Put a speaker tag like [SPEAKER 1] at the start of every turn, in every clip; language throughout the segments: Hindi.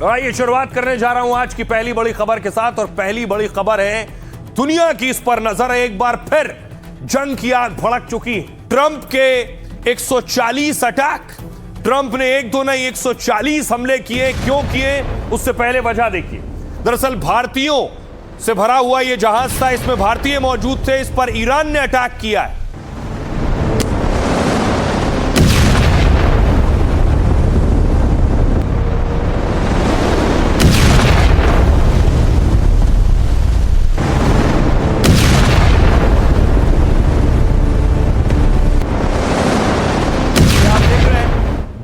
[SPEAKER 1] आइए शुरुआत करने जा रहा हूं आज की पहली बड़ी खबर के साथ। और पहली बड़ी खबर है, दुनिया की इस पर नजर है। एक बार फिर जंग की आग भड़क चुकी। ट्रंप के 140 अटैक। ट्रंप ने एक दो नहीं 140 हमले किए। क्यों किए, उससे पहले वजह देखिए। दरअसल भारतीयों से भरा हुआ यह जहाज था, इसमें भारतीय मौजूद थे। इस पर ईरान ने अटैक किया है।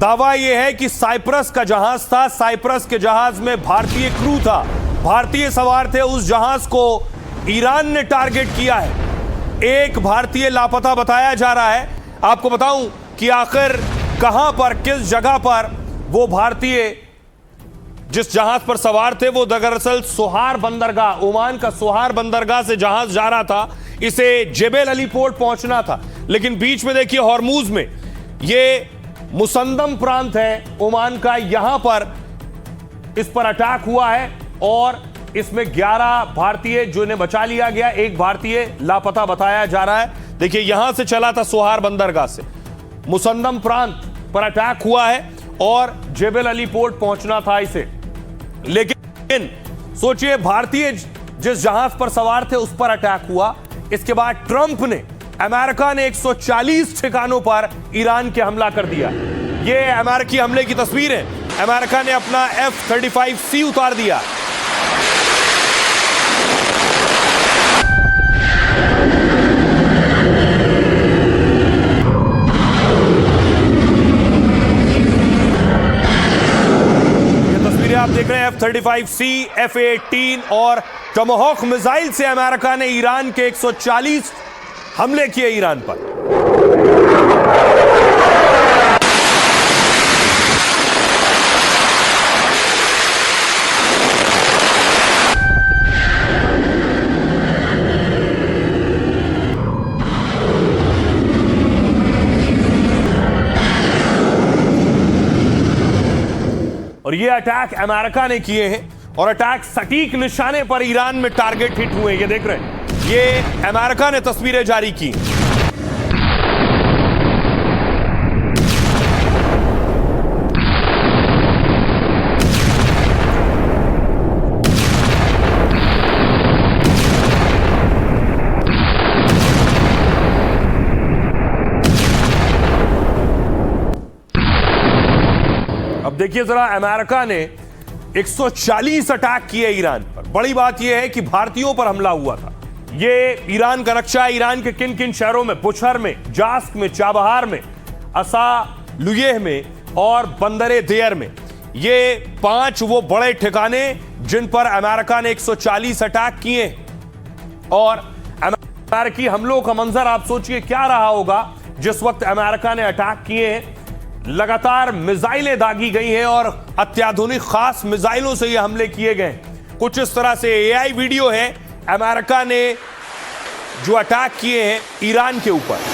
[SPEAKER 1] दावा यह है कि साइप्रस का जहाज था। साइप्रस के जहाज में भारतीय क्रू था, भारतीय सवार थे। उस जहाज को ईरान ने टारगेट किया है। एक भारतीय लापता बताया जा रहा है। आपको बताऊं कि आखिर कहां पर, किस जगह पर वो भारतीय जिस जहाज पर सवार थे, वो दरअसल सोहार बंदरगाह, ओमान का सोहार बंदरगाह से जहाज जा रहा था। इसे जेबेल अली पोर्ट पहुंचना था, लेकिन बीच में देखिए हॉर्मूज में, ये मुसंदम प्रांत है ओमान का, यहां पर इस पर अटैक हुआ है और इसमें 11 भारतीय जिन्हें बचा लिया गया, एक भारतीय लापता बताया जा रहा है। देखिए यहां से चला था सोहार बंदरगाह से, मुसंदम प्रांत पर अटैक हुआ है और जेबेल अली पोर्ट पहुंचना था इसे। लेकिन सोचिए, भारतीय जिस जहाज पर सवार थे उस पर अटैक हुआ। इसके बाद ट्रंप ने, अमेरिका ने 140 ठिकानों पर ईरान के हमला कर दिया। यह अमेरिकी हमले की तस्वीर है। अमेरिका ने अपना F-35C उतार दिया। ये तस्वीरें आप देख रहे हैं, F-35C, F-18 और टोमाहॉक मिसाइल से अमेरिका ने ईरान के 140 हमले किए ईरान पर। और ये अटैक अमेरिका ने किए हैं और अटैक सटीक निशाने पर ईरान में टारगेट हिट हुए। ये देख रहे हैं, ये अमेरिका ने तस्वीरें जारी की। अब देखिए जरा, अमेरिका ने 140 अटैक किए ईरान पर। बड़ी बात यह है कि भारतीयों पर हमला हुआ था। ये ईरान का नक्शा है। ईरान के किन किन शहरों में, बुशहर में, जास्क में, चाबहार में, असालुयेह में और बंदरे देयर में, ये 5 वो बड़े ठिकाने जिन पर अमेरिका ने 140 अटैक किए। और अमेरिकी हमलों का मंजर आप सोचिए क्या रहा होगा जिस वक्त अमेरिका ने अटैक किए हैं। लगातार मिसाइलें दागी गई हैं और अत्याधुनिक खास मिसाइलों से ये हमले किए गए। कुछ इस तरह से एआई वीडियो है अमेरिका ने जो अटैक किए हैं ईरान के ऊपर।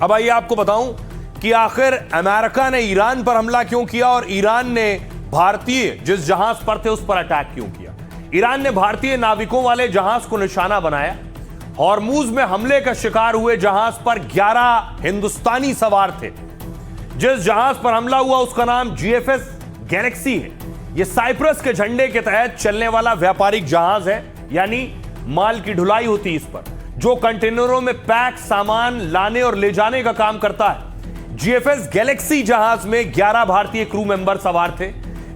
[SPEAKER 1] अब आइए आपको बताऊं कि आखिर अमेरिका ने ईरान पर हमला क्यों किया और ईरान ने भारतीय जिस जहाज पर थे उस पर अटैक क्यों किया। ईरान ने भारतीय नाविकों वाले जहाज को निशाना बनाया। हॉर्मूज में हमले का शिकार हुए जहाज पर 11 हिंदुस्तानी सवार थे। जिस जहाज पर हमला हुआ उसका नाम GFS गैलेक्सी है। यह साइप्रस के झंडे के तहत चलने वाला व्यापारिक जहाज है, यानी माल की ढुलाई होती है इस पर, जो कंटेनरों में पैक सामान लाने और ले जाने का काम करता है। GFS गैलेक्सी जहाज में 11 भारतीय क्रू मेंबर सवार थे।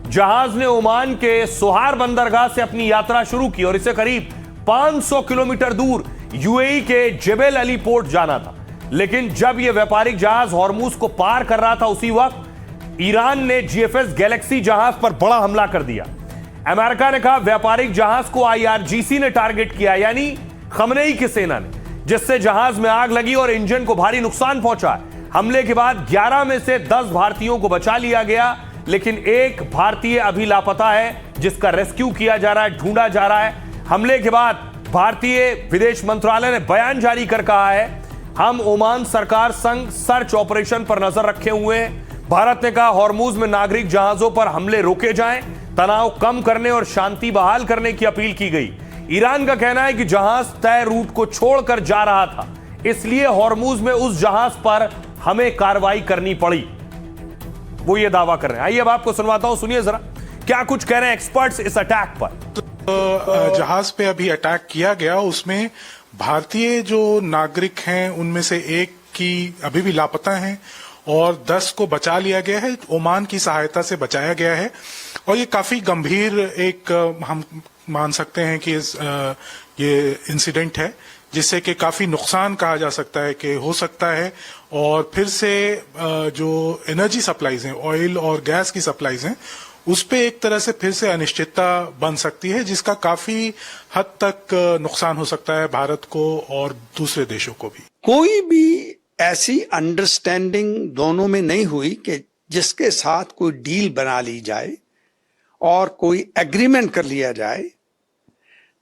[SPEAKER 1] जहाज ने ओमान के सोहार बंदरगाह से अपनी यात्रा शुरू की और इसे करीब 500 किलोमीटर दूर UAE के जेबेल अली पोर्ट जाना था। लेकिन जब यह व्यापारिक जहाज हॉर्मूज को पार कर रहा था, उसी वक्त ईरान ने GFS गैलेक्सी जहाज पर बड़ा हमला कर दिया। अमेरिका ने कहा व्यापारिक जहाज को IRGC ने टारगेट किया, यानी खमनेई की सेना ने, जिससे जहाज में आग लगी और इंजन को भारी नुकसान पहुंचा। हमले के बाद 11 में से 10 भारतीयों को बचा लिया गया, लेकिन एक भारतीय अभी लापता है जिसका रेस्क्यू किया जा रहा है, ढूंढा जा रहा है। हमले के बाद भारतीय विदेश मंत्रालय ने बयान जारी कर कहा है, हम ओमान सरकार संग सर्च ऑपरेशन पर नजर रखे हुए हैं। भारत ने कहा हॉर्मूज में नागरिक जहाजों पर हमले रोके जाएं, तनाव कम करने और शांति बहाल करने की अपील की गई। ईरान का कहना है कि जहाज तय रूट को छोड़कर जा रहा था, इसलिए हॉर्मूज में उस जहाज पर हमें कार्रवाई करनी पड़ी, वो ये दावा कर रहे हैं। आइए अब आपको सुनवाता हूं, सुनिए जरा क्या कुछ कह रहे हैं एक्सपर्ट्स इस अटैक पर।
[SPEAKER 2] जहाज पे अभी अटैक किया गया, उसमें भारतीय जो नागरिक हैं उनमें से एक की अभी भी लापता हैं और 10 को बचा लिया गया है, ओमान की सहायता से बचाया गया है। और ये काफी गंभीर एक हम मान सकते हैं कि ये इंसिडेंट है जिससे कि काफी नुकसान कहा जा सकता है कि हो सकता है। और फिर से जो एनर्जी सप्लाईज हैं, ऑयल और गैस की सप्लाईज हैं, उस पे एक तरह से फिर से अनिश्चितता बन सकती है, जिसका काफी हद तक नुकसान हो सकता है भारत को और दूसरे देशों को भी।
[SPEAKER 3] कोई भी ऐसी अंडरस्टैंडिंग दोनों में नहीं हुई कि जिसके साथ कोई डील बना ली जाए और कोई एग्रीमेंट कर लिया जाए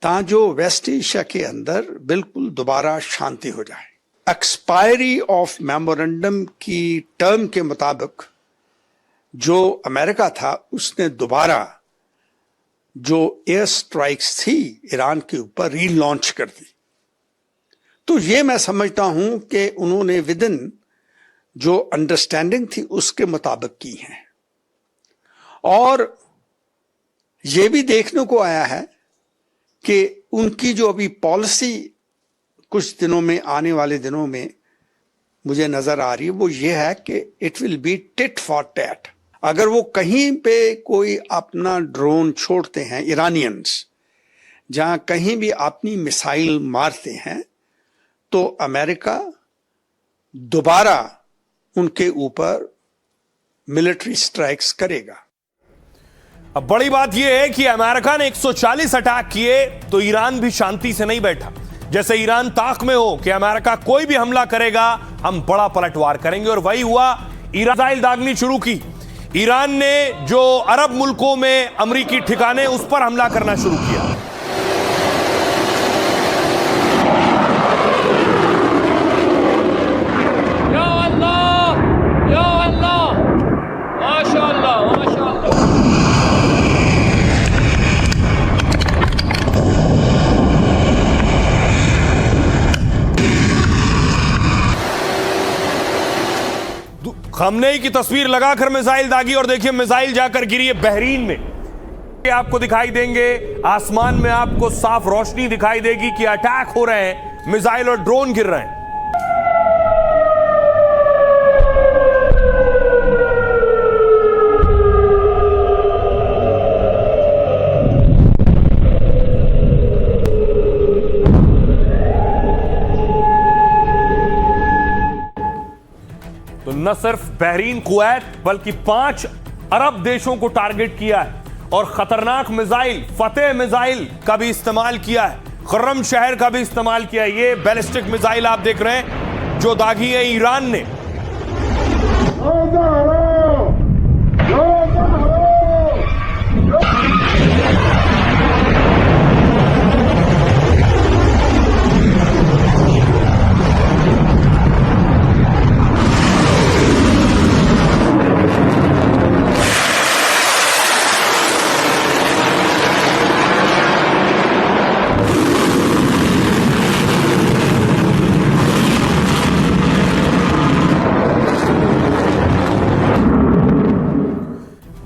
[SPEAKER 3] ताकि वेस्ट एशिया के अंदर बिल्कुल दोबारा शांति हो जाए। एक्सपायरी ऑफ मेमोरेंडम की टर्म के मुताबिक जो अमेरिका था उसने दोबारा जो एयर स्ट्राइक्स थी ईरान के ऊपर रीलॉन्च कर दी। तो ये मैं समझता हूं कि उन्होंने विदिन जो अंडरस्टैंडिंग थी उसके मुताबिक की है। और ये भी देखने को आया है कि उनकी जो अभी पॉलिसी कुछ दिनों में, आने वाले दिनों में मुझे नजर आ रही है, वो ये है कि it will be tit for tat. अगर वो कहीं पे कोई अपना ड्रोन छोड़ते हैं ईरानियंस, जहां कहीं भी अपनी मिसाइल मारते हैं, तो अमेरिका दोबारा उनके ऊपर मिलिट्री स्ट्राइक्स करेगा।
[SPEAKER 1] अब बड़ी बात यह है कि अमेरिका ने 140 अटैक किए तो ईरान भी शांति से नहीं बैठा। जैसे ईरान ताक में हो कि अमेरिका कोई भी हमला करेगा हम बड़ा पलटवार करेंगे, और वही हुआ। ईरान दागनी शुरू की। ईरान ने जो अरब मुल्कों में अमेरिकी ठिकाने उस पर हमला करना शुरू किया। खमनेई की तस्वीर लगाकर मिसाइल दागी और देखिए मिसाइल जाकर गिरी है बहरीन में। आपको दिखाई देंगे, आसमान में आपको साफ रोशनी दिखाई देगी कि अटैक हो रहे हैं, मिसाइल और ड्रोन गिर रहे हैं। तो न सिर्फ बहरीन, कुवैत, बल्कि 5 अरब देशों को टारगेट किया है और खतरनाक मिसाइल, फतेह मिसाइल का भी इस्तेमाल किया है, खुर्रम शहर का भी इस्तेमाल किया है। ये बैलिस्टिक मिसाइल आप देख रहे हैं जो दागी है ईरान ने।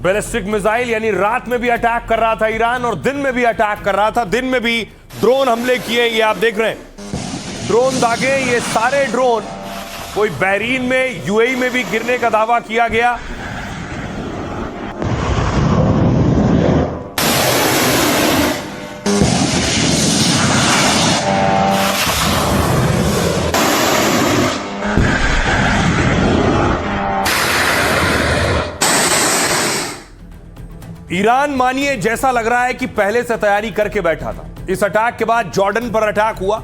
[SPEAKER 1] बैलिस्टिक मिसाइल यानी रात में भी अटैक कर रहा था ईरान और दिन में भी अटैक कर रहा था। दिन में भी ड्रोन हमले किए, ये आप देख रहे हैं ड्रोन दागे। ये सारे ड्रोन कोई बहरीन में, यूएई में भी गिरने का दावा किया गया। ईरान मानिए जैसा लग रहा है कि पहले से तैयारी करके बैठा था। इस अटैक के बाद जॉर्डन पर अटैक हुआ।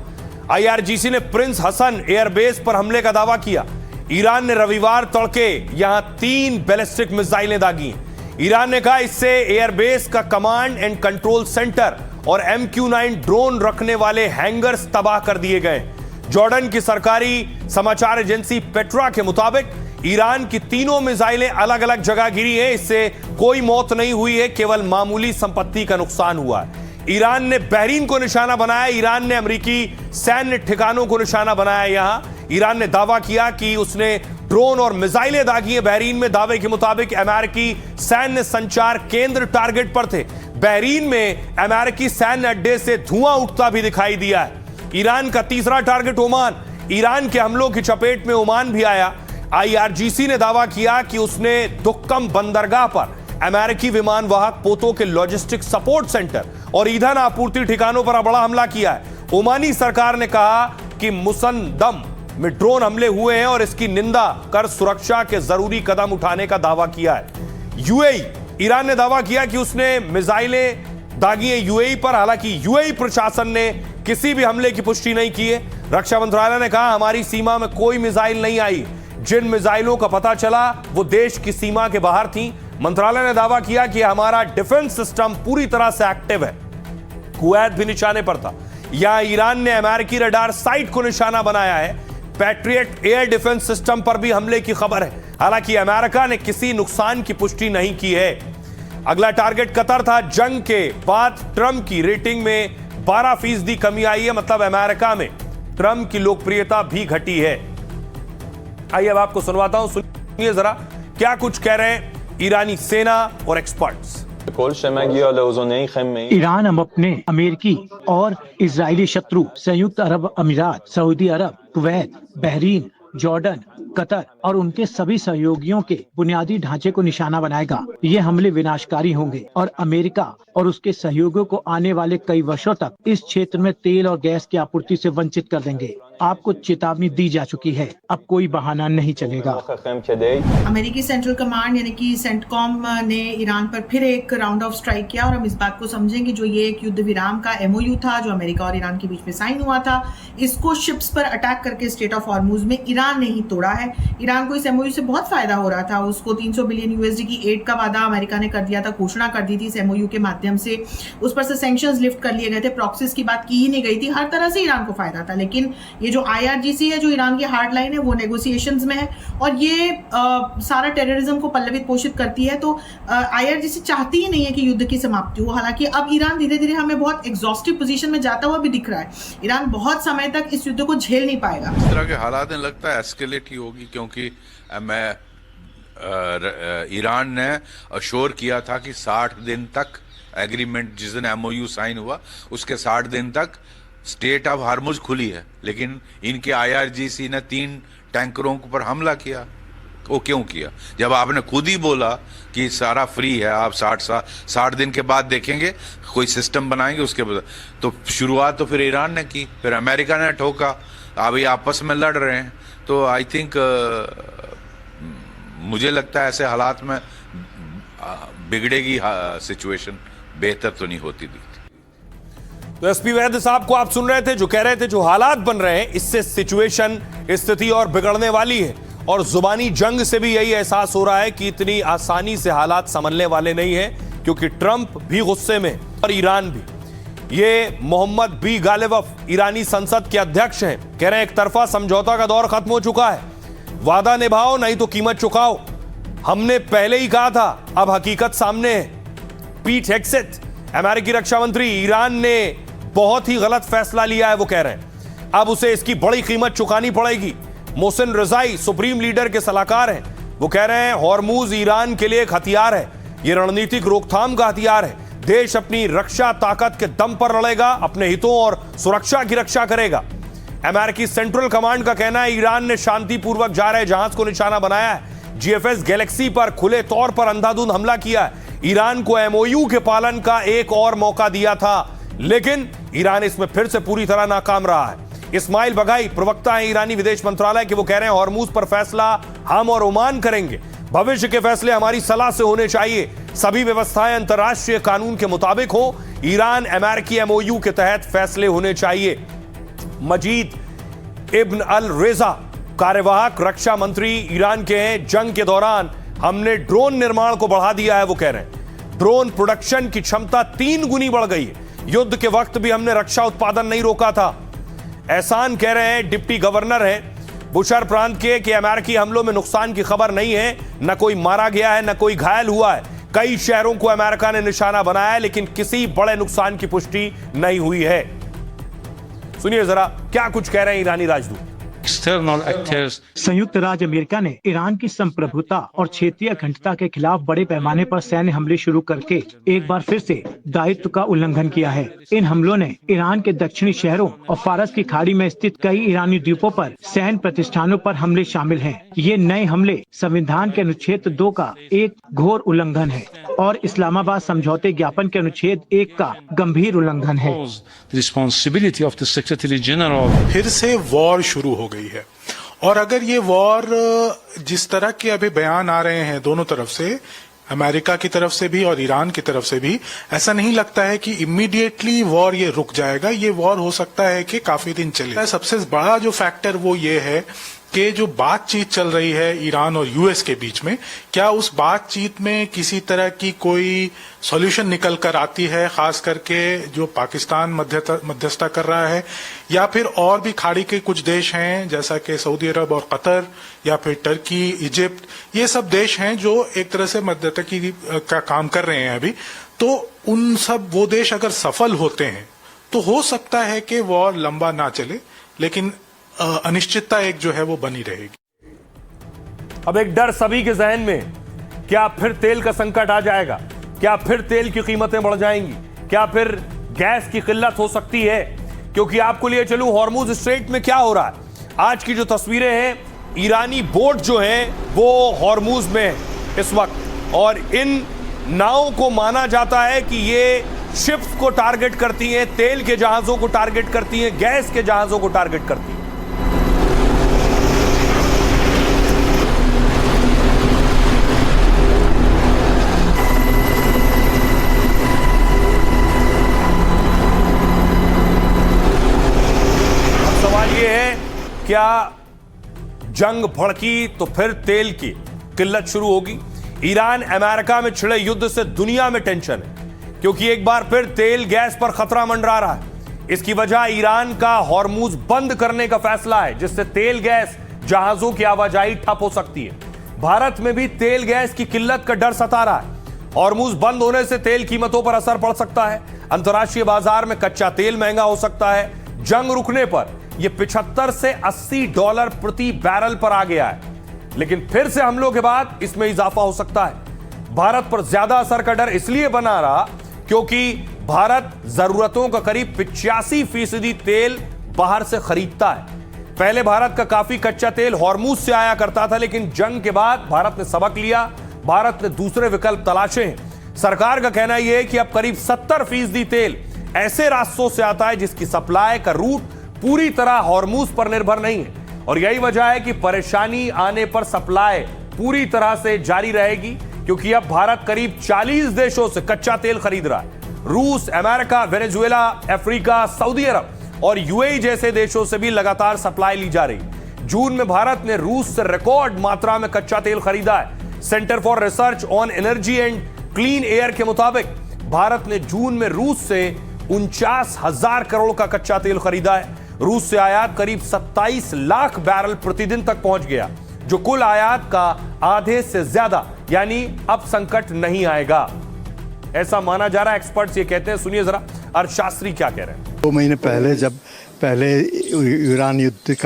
[SPEAKER 1] आईआरजीसी ने प्रिंस हसन एयरबेस पर हमले का दावा किया। ईरान ने रविवार तड़के यहां 3 बैलिस्टिक मिसाइलें दागी। ईरान ने कहा इससे एयरबेस का कमांड एंड कंट्रोल सेंटर और MQ-9 ड्रोन रखने वाले हैंगर्स तबाह कर दिए गए। जॉर्डन की सरकारी समाचार एजेंसी पेट्रा के मुताबिक ईरान की तीनों मिसाइलें अलग अलग जगह गिरी हैं। इससे कोई मौत नहीं हुई है, केवल मामूली संपत्ति का नुकसान हुआ है। ईरान ने बहरीन को निशाना बनाया। ईरान ने अमेरिकी सैन्य ठिकानों को निशाना बनाया। यहां ईरान ने दावा किया कि उसने ड्रोन और मिसाइलें दागी हैं। बहरीन में दावे के मुताबिक अमेरिकी सैन्य संचार केंद्र टारगेट पर थे। बहरीन में अमेरिकी सैन्य अड्डे से धुआं उठता भी दिखाई दिया है। ईरान का तीसरा टारगेट ओमान। ईरान के हमलों की चपेट में ओमान भी आया। IRGC ने दावा किया कि उसने दुक्कम बंदरगाह पर अमेरिकी विमान वाहक पोतों के लॉजिस्टिक सपोर्ट सेंटर और ईंधन आपूर्ति ठिकानों पर बड़ा हमला किया है। ओमानी सरकार ने कहा कि मुसंदम में ड्रोन हमले हुए हैं और इसकी निंदा कर सुरक्षा के जरूरी कदम उठाने का दावा किया है। UAE, ईरान ने दावा किया कि उसने मिसाइलें दागी हैं UAE पर। हालांकि UAE प्रशासन ने किसी भी हमले की पुष्टि नहीं की है। रक्षा मंत्रालय ने कहा हमारी सीमा में कोई मिसाइल नहीं आई। जिन मिसाइलों का पता चला वो देश की सीमा के बाहर थी। मंत्रालय ने दावा किया कि हमारा डिफेंस सिस्टम पूरी तरह से एक्टिव है। कुवैत भी निशाने पर था। यहां ईरान ने अमेरिकी रडार साइट को निशाना बनाया है। पैट्रियट एयर डिफेंस सिस्टम पर भी हमले की खबर है। हालांकि अमेरिका ने किसी नुकसान की पुष्टि नहीं की है। अगला टारगेट कतर था। जंग के बाद ट्रंप की रेटिंग में 12% कमी आई है। मतलब अमेरिका में ट्रंप की लोकप्रियता भी घटी है। आइए अब आपको सुनवाता हूं, सुनिए जरा क्या कुछ कह रहे हैं ईरानी सेना और एक्सपर्ट्स।
[SPEAKER 4] ईरान अब अपने अमेरिकी और इजरायली शत्रु संयुक्त अरब अमीरात, सऊदी अरब, कुवैत, बहरीन, जॉर्डन, कतर और उनके सभी सहयोगियों के बुनियादी ढांचे को निशाना बनाएगा। ये हमले विनाशकारी होंगे और अमेरिका और उसके सहयोगियों को आने वाले कई वर्षों तक इस क्षेत्र में तेल और गैस की आपूर्ति से वंचित कर देंगे। आपको चेतावनी दी जा चुकी है, अब कोई बहाना नहीं चलेगा।
[SPEAKER 5] अमेरिकी सेंट्रल कमांड यानी कि सेंटकॉम ने ईरान पर फिर एक राउंड ऑफ स्ट्राइक किया और हम इस बात को समझेंगे जो ये एक युद्ध विराम का MOU था जो अमेरिका और ईरान के बीच में साइन हुआ था, इसको शिप्स पर अटैक करके स्ट्रेट ऑफ हॉर्मुज में ईरान ने ही तोड़ा है। ईरान को इस MOU से बहुत फायदा हो रहा था। उसको 300 बिलियन USD की एड का वादा अमेरिका ने कर दिया था, घोषणा कर दी थी इस MOU के माध्यम से। उस पर से सैंक्शंस लिफ्ट कर लिए गए थे, प्रॉक्सीज की बात की ही नहीं गई थी। हर तरह से ईरान को फायदा था। लेकिन ये जो IRGC है जो ईरान की हार्ड लाइन है वो नेगोशिएशंस में है और ये सारा टेररिज्म को पल्लवित पोषित करती है। तो IRGC चाहती ही नहीं है कि युद्ध की समाप्ति हो। हालांकि अब ईरान धीरे धीरे हमें बहुत एग्जॉस्टिव पोजीशन में जाता हुआ भी दिख रहा है। ईरान बहुत समय तक इस युद्ध को झेल नहीं पाएगा।
[SPEAKER 6] इस तरह के हालात में लगता है एस्केलेट ही होगी, क्योंकि ईरान ने अश्योर किया था कि 60 दिन तक एग्रीमेंट, जिस दिन MOU साइन हुआ उसके 60 दिन तक स्टेट ऑफ हार्मुज खुली है। लेकिन इनके IRGC ने 3 टैंकरों पर हमला किया। वो क्यों किया? जब आपने खुद ही बोला कि सारा फ्री है, आप 60 दिन के बाद देखेंगे, कोई सिस्टम बनाएंगे उसके बाद। तो शुरुआत तो फिर ईरान ने की, फिर अमेरिका ने ठोका, अभी आपस में लड़ रहे हैं। तो आई थिंक मुझे लगता है ऐसे हालात में बिगड़ेगी सिचुएशन, बेहतर तो नहीं होती दिखती।
[SPEAKER 1] तो SP वैद्य साहब को आप सुन रहे थे जो कह रहे थे जो हालात बन रहे हैं इससे सिचुएशन, स्थिति और बिगड़ने वाली है। और जुबानी जंग से भी यही एहसास हो रहा है कि इतनी आसानी से हालात संभलने वाले नहीं है, क्योंकि ट्रंप भी गुस्से में और ईरान भी। ये मोहम्मद बी गालिबफ ईरानी संसद के अध्यक्ष हैं, कह रहे हैं एक तरफा समझौता का दौर खत्म हो चुका है, वादा निभाओ नहीं तो कीमत चुकाओ। हमने पहले ही कहा था, अब हकीकत सामने है। पीट हेग्सेथ, अमेरिकी रक्षा मंत्री, ईरान ने बहुत ही गलत फैसला लिया है, वो कह रहे हैं अब उसे इसकी बड़ी कीमत चुकानी पड़ेगी। मोहसिन रजाई सुप्रीम लीडर के सलाहकार हैं, वो कह रहे हैं हॉर्मुज ईरान के लिए एक हथियार है, ये रणनीतिक रोकथाम का हथियार है। देश अपनी रक्षा ताकत के दम पर लड़ेगा, अपने हितों और सुरक्षा की रक्षा करेगा। अमेरिकी सेंट्रल कमांड का कहना है ईरान ने शांतिपूर्वक जा रहे जहाज को निशाना बनाया है। GFS गैलेक्सी पर खुले तौर पर अंधाधुंध हमला किया है। ईरान को MOU के पालन का एक और मौका दिया था, लेकिन ईरान इसमें फिर से पूरी तरह नाकाम रहा है। इस्माइल बघाई प्रवक्ता है ईरानी विदेश मंत्रालय के, वो कह रहे हैं हॉर्मुज पर फैसला हम और ओमान करेंगे। भविष्य के फैसले हमारी सलाह से होने चाहिए। सभी व्यवस्थाएं अंतर्राष्ट्रीय कानून के मुताबिक हो। ईरान अमेरिकी MOU के तहत फैसले होने चाहिए। मजीद इब्न अल रेजा कार्यवाहक रक्षा मंत्री ईरान के हैं। जंग के दौरान हमने ड्रोन निर्माण को बढ़ा दिया है, वो कह रहे हैं। ड्रोन प्रोडक्शन की क्षमता 3 गुनी बढ़ गई है। युद्ध के वक्त भी हमने रक्षा उत्पादन नहीं रोका था। एहसान कह रहे हैं, डिप्टी गवर्नर हैं बुशर प्रांत के, कि अमेरिकी हमलों में नुकसान की खबर नहीं है, न कोई मारा गया है, न कोई घायल हुआ है। कई शहरों को अमेरिका ने निशाना बनाया है, लेकिन किसी बड़े नुकसान की पुष्टि नहीं हुई है। सुनिए जरा क्या कुछ कह रहे हैं ईरानी राजदूत।
[SPEAKER 7] External actors
[SPEAKER 4] संयुक्त राज्य अमेरिका ने ईरान की संप्रभुता और क्षेत्रीय अखंडता के खिलाफ बड़े पैमाने पर सैन्य हमले शुरू करके एक बार फिर से दायित्व का उल्लंघन किया है। इन हमलों ने ईरान के दक्षिणी शहरों और फारस की खाड़ी में स्थित कई ईरानी द्वीपों पर सैन्य प्रतिष्ठानों पर हमले शामिल हैं। ये नए हमले संविधान के अनुच्छेद 2 का एक घोर उल्लंघन है और इस्लामाबाद समझौते ज्ञापन के अनुच्छेद 1 का गंभीर उल्लंघन है।
[SPEAKER 7] the responsibility of the Secretary General.
[SPEAKER 2] फिर से वॉर शुरू हो गई है। और अगर ये वॉर जिस तरह के अभी बयान आ रहे हैं दोनों तरफ से, अमेरिका की तरफ से भी और ईरान की तरफ से भी, ऐसा नहीं लगता है कि इमीडिएटली वॉर ये रुक जाएगा। ये वॉर हो सकता है कि काफी दिन चले। सबसे बड़ा जो फैक्टर वो ये है कि जो बातचीत चल रही है ईरान और यूएस के बीच में, क्या उस बातचीत में किसी तरह की कोई सॉल्यूशन निकल कर आती है, खास करके जो पाकिस्तान मध्यस्थता कर रहा है, या फिर और भी खाड़ी के कुछ देश हैं जैसा कि सऊदी अरब और कतर, या फिर टर्की, इजिप्ट, ये सब देश हैं जो एक तरह से मध्यस्थता का काम कर रहे हैं अभी। तो उन सब वो देश अगर सफल होते हैं तो हो सकता है कि वॉर लंबा ना चले, लेकिन अनिश्चितता एक जो है वो बनी रहेगी।
[SPEAKER 1] अब एक डर सभी के जहन में, क्या फिर तेल का संकट आ जाएगा? क्या फिर तेल की कीमतें बढ़ जाएंगी? क्या फिर गैस की किल्लत हो सकती है? क्योंकि आपको लिए चलूं, हॉर्मुज स्ट्रेट में क्या हो रहा है। आज की जो तस्वीरें हैं, ईरानी बोट जो है वो हॉर्मुज में है इस वक्त, और इन नावों को माना जाता है कि ये शिप्स को टारगेट करती हैं, तेल के जहाजों को टारगेट करती हैं, गैस के जहाजों को टारगेट करती हैं। क्या जंग भड़की तो फिर तेल की किल्लत शुरू होगी? ईरान अमेरिका में छिड़े युद्ध से दुनिया में टेंशन है, क्योंकि एक बार फिर तेल गैस पर खतरा मंडरा रहा है। इसकी वजह ईरान का हॉर्मुज बंद करने का फैसला है, जिससे तेल गैस जहाजों की आवाजाही ठप हो सकती है। भारत में भी तेल गैस की किल्लत का डर सता रहा है। हॉर्मुज बंद होने से तेल कीमतों पर असर पड़ सकता है। अंतर्राष्ट्रीय बाजार में कच्चा तेल महंगा हो सकता है। जंग रुकने पर यह 75 से $80 प्रति बैरल पर आ गया है, लेकिन फिर से हमलों के बाद इसमें इजाफा हो सकता है। भारत पर ज्यादा असर का डर इसलिए बना रहा क्योंकि भारत जरूरतों का करीब 85% तेल बाहर से खरीदता है। पहले भारत का काफी कच्चा तेल हॉर्मुज से आया करता था, लेकिन जंग के बाद भारत ने सबक लिया, भारत ने दूसरे विकल्प तलाशे हैं। सरकार का कहना यह है कि अब करीब 70% तेल ऐसे रास्तों से आता है जिसकी सप्लाई का रूट पूरी तरह हॉर्मुज पर निर्भर नहीं है, और यही वजह है कि परेशानी आने पर सप्लाई पूरी तरह से जारी रहेगी, क्योंकि अब भारत करीब 40 देशों से कच्चा तेल खरीद रहा है। रूस, अमेरिका, वेनेजुएला, अफ्रीका, सऊदी अरब और यूएई जैसे देशों से भी लगातार सप्लाई ली जा रही। जून में भारत ने रूस से रिकॉर्ड मात्रा में कच्चा तेल खरीदा है। Centre for research on energy and clean air के मुताबिक भारत ने जून में रूस से 49,000 करोड़ का कच्चा तेल खरीदा है। रूस से आयात करीब 27 लाख बैरल प्रतिदिन तक पहुंच गया, जो कुल आयात का आधे से ज्यादा, यानी अब संकट नहीं आएगा, ऐसा माना जा रहा है। एक्सपर्ट्स ये कहते हैं। सुनिए जरा अर्थशास्त्री क्या कह रहे हैं।
[SPEAKER 8] 2 महीने पहले जब ईरान युद्ध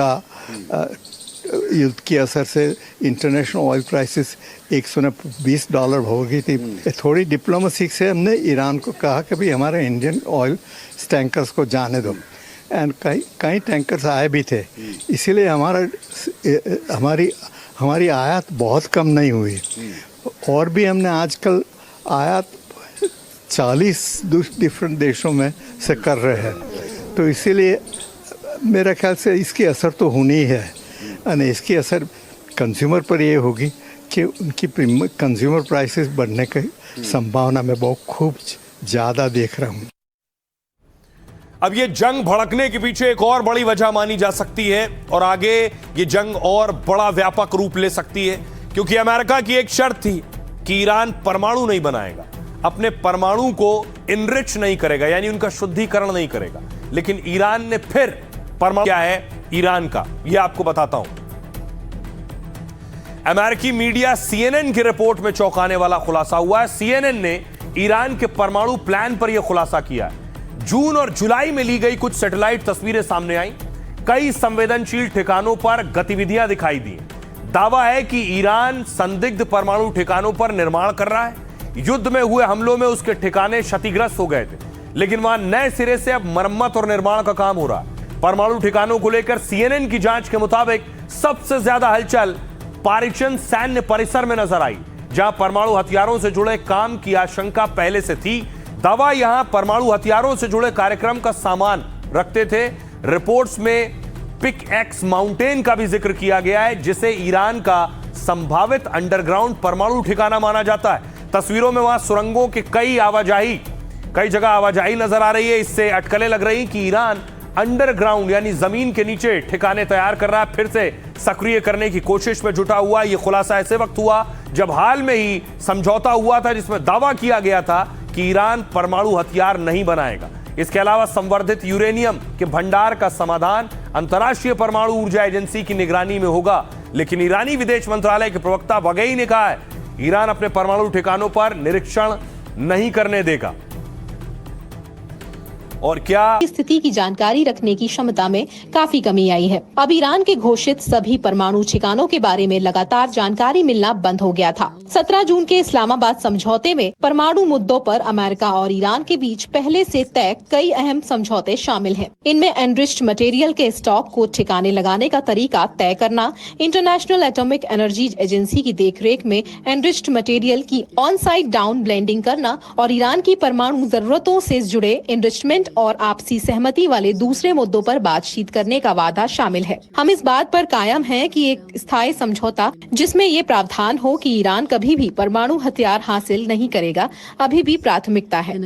[SPEAKER 8] के असर से इंटरनेशनल ऑयल प्राइसेस $120 हो गई थी, थोड़ी डिप्लोमेसी से हमने ईरान को कहा कि भाई हमारे इंडियन ऑयल टैंकर्स को जाने दो, एंड कई टैंकर्स आए भी थे, इसीलिए हमारी आयात बहुत कम नहीं हुई। और भी हमने आजकल आयात 40 डिफरेंट देशों में से कर रहे हैं, तो इसीलिए मेरा ख्याल से इसकी असर तो होनी ही है, और इसकी असर कंज्यूमर पर ये होगी कि उनकी कंज्यूमर प्राइसेस बढ़ने की संभावना मैं बहुत खूब ज़्यादा देख रहा हूँ।
[SPEAKER 1] अब ये जंग भड़कने के पीछे एक और बड़ी वजह मानी जा सकती है और आगे ये जंग और बड़ा व्यापक रूप ले सकती है, क्योंकि अमेरिका की एक शर्त थी कि ईरान परमाणु नहीं बनाएगा, अपने परमाणु को इनरिच नहीं करेगा, यानी उनका शुद्धिकरण नहीं करेगा। लेकिन ईरान ने फिर परमाणु क्या है ईरान का, यह आपको बताता हूं। अमेरिकी मीडिया CNN की रिपोर्ट में चौंकाने वाला खुलासा हुआ है। CNN ने ईरान के परमाणु प्लान पर यह खुलासा किया है। जून और जुलाई में ली गई कुछ सैटेलाइट तस्वीरें सामने आई, कई संवेदनशील ठिकानों पर गतिविधियां दिखाई दी। दावा है कि ईरान संदिग्ध परमाणु ठिकानों पर निर्माण कर रहा है। युद्ध में हुए हमलों में उसके ठिकाने क्षतिग्रस्त हो गए थे, लेकिन वहां नए सिरे से अब मरम्मत और निर्माण का काम हो रहा है। परमाणु ठिकानों को लेकर CNN की जांच के मुताबिक सबसे ज्यादा हलचल पारिचन सैन्य परिसर में नजर आई, जहां परमाणु हथियारों से जुड़े काम की आशंका पहले से थी। दावा यहां परमाणु हथियारों से जुड़े कार्यक्रम का सामान रखते थे। रिपोर्ट्स में पिक एक्स माउंटेन का भी जिक्र किया गया है, जिसे ईरान का संभावित अंडरग्राउंड परमाणु ठिकाना माना जाता है। तस्वीरों में वहां सुरंगों के कई जगह आवाजाही नजर आ रही है। इससे अटकलें लग रही कि ईरान अंडरग्राउंड यानी जमीन के नीचे ठिकाने तैयार कर रहा है, फिर से सक्रिय करने की कोशिश में जुटा हुआ। यह खुलासा ऐसे वक्त हुआ जब हाल में ही समझौता हुआ था, जिसमें दावा किया गया था कि ईरान परमाणु हथियार नहीं बनाएगा। इसके अलावा संवर्धित यूरेनियम के भंडार का समाधान अंतर्राष्ट्रीय परमाणु ऊर्जा एजेंसी की निगरानी में होगा। लेकिन ईरानी विदेश मंत्रालय के प्रवक्ता बघेई ने कहा है ईरान अपने परमाणु ठिकानों पर निरीक्षण नहीं करने देगा। और क्या
[SPEAKER 9] स्थिति की जानकारी रखने की क्षमता में काफी कमी आई है। अब ईरान के घोषित सभी परमाणु ठिकानों के बारे में लगातार जानकारी मिलना बंद हो गया था। 17 जून के इस्लामाबाद समझौते में परमाणु मुद्दों पर अमेरिका और ईरान के बीच पहले से तय कई अहम समझौते शामिल हैं। इनमें एनरिच्ड मटेरियल के स्टॉक को ठिकाने लगाने का तरीका तय करना, इंटरनेशनल एटॉमिक एनर्जी एजेंसी की देखरेख में एनरिच्ड मटेरियल की ऑन साइट डाउन ब्लेंडिंग करना और ईरान की परमाणु जरूरतों से जुड़े एनरिचमेंट और आपसी सहमति वाले दूसरे मुद्दों पर बातचीत करने का वादा शामिल है। हम इस बात पर कायम हैं कि एक स्थायी समझौता जिसमें ये प्रावधान हो कि ईरान कभी भी परमाणु हथियार हासिल नहीं करेगा, अभी भी प्राथमिकता है।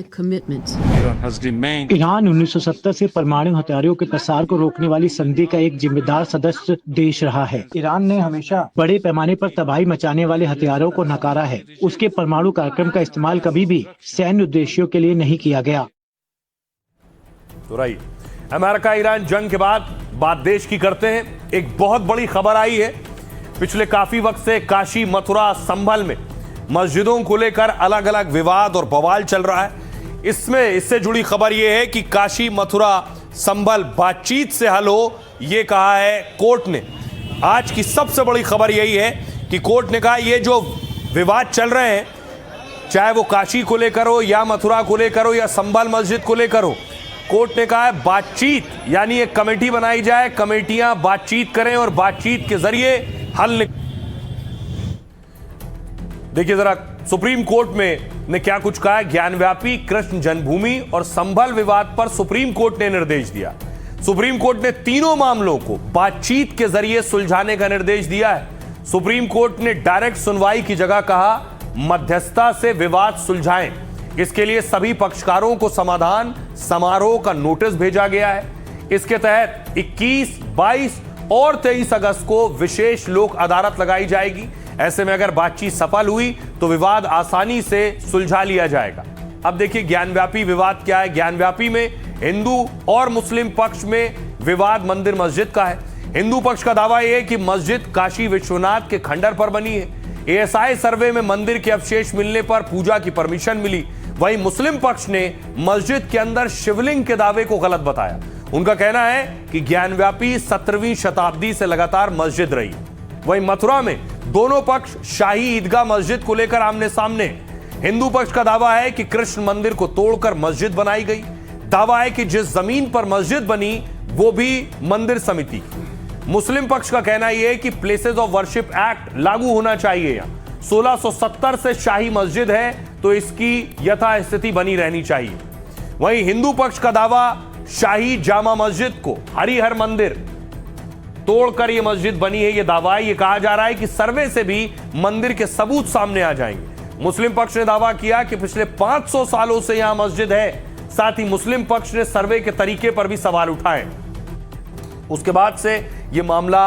[SPEAKER 4] ईरान 1970 से परमाणु हथियारों के प्रसार को रोकने वाली संधि का एक जिम्मेदार सदस्य देश रहा है। ईरान ने हमेशा बड़े पैमाने पर तबाही मचाने वाले हथियारों को नकारा है। उसके परमाणु कार्यक्रम का इस्तेमाल कभी भी सैन्य उद्देश्यों के लिए नहीं किया गया।
[SPEAKER 1] तो रही अमेरिका ईरान जंग के बाद बात देश की करते हैं। एक बहुत बड़ी खबर आई है। पिछले काफी वक्त से काशी, मथुरा, संभल में मस्जिदों को लेकर अलग अलग विवाद और बवाल चल रहा है। इससे जुड़ी खबर यह है कि काशी, मथुरा, संभल बातचीत से हल हो, यह कहा है कोर्ट ने। आज की सबसे बड़ी खबर यही है कि कोर्ट ने कहा ये जो विवाद चल रहे हैं, चाहे वो काशी को लेकर हो या मथुरा को लेकर हो या संभल मस्जिद को लेकर हो, कोर्ट ने कहा है बातचीत, यानी एक कमेटी बनाई जाए, कमेटियां बातचीत करें और बातचीत के जरिए हल देखिए जरा सुप्रीम कोर्ट में ने क्या कुछ कहा है। ज्ञानव्यापी कृष्ण जन्मभूमि और संभल विवाद पर सुप्रीम कोर्ट ने निर्देश दिया। सुप्रीम कोर्ट ने तीनों मामलों को बातचीत के जरिए सुलझाने का निर्देश दिया है। सुप्रीम कोर्ट ने डायरेक्ट सुनवाई की जगह कहा मध्यस्थता से विवाद सुलझाएं। इसके लिए सभी पक्षकारों को समाधान समारोह का नोटिस भेजा गया है। इसके तहत 21, 22 और 23 अगस्त को विशेष लोक अदालत लगाई जाएगी। ऐसे में अगर बातचीत सफल हुई तो विवाद आसानी से सुलझा लिया जाएगा। अब देखिए ज्ञानव्यापी विवाद क्या है। ज्ञानव्यापी में हिंदू और मुस्लिम पक्ष में विवाद मंदिर मस्जिद का है। हिंदू पक्ष का दावा यह है कि मस्जिद काशी विश्वनाथ के खंडर पर बनी है। ASI सर्वे में मंदिर के अवशेष मिलने पर पूजा की परमिशन मिली। वहीं मुस्लिम पक्ष ने मस्जिद के अंदर शिवलिंग के दावे को गलत बताया। उनका कहना है कि ज्ञानव्यापी 17वीं शताब्दी से लगातार मस्जिद रही। वहीं मथुरा में दोनों पक्ष शाही ईदगाह मस्जिद को लेकर आमने सामने। हिंदू पक्ष का दावा है कि कृष्ण मंदिर को तोड़कर मस्जिद बनाई गई। दावा है कि जिस जमीन पर मस्जिद बनी वो भी मंदिर समिति की। मुस्लिम पक्ष का कहना यह है कि प्लेसेस ऑफ वर्शिप एक्ट लागू होना चाहिए। 1670 से शाही मस्जिद है तो इसकी यथास्थिति बनी रहनी चाहिए। वहीं हिंदू पक्ष का दावा शाही जामा मस्जिद को हरिहर मंदिर तोड़कर यह मस्जिद बनी है, यह दावा है। यह कहा जा रहा है कि सर्वे से भी मंदिर के सबूत सामने आ जाएंगे। मुस्लिम पक्ष ने दावा किया कि पिछले 500 सालों से यहां मस्जिद है। साथ ही मुस्लिम पक्ष ने सर्वे के तरीके पर भी सवाल उठाए। उसके बाद से यह मामला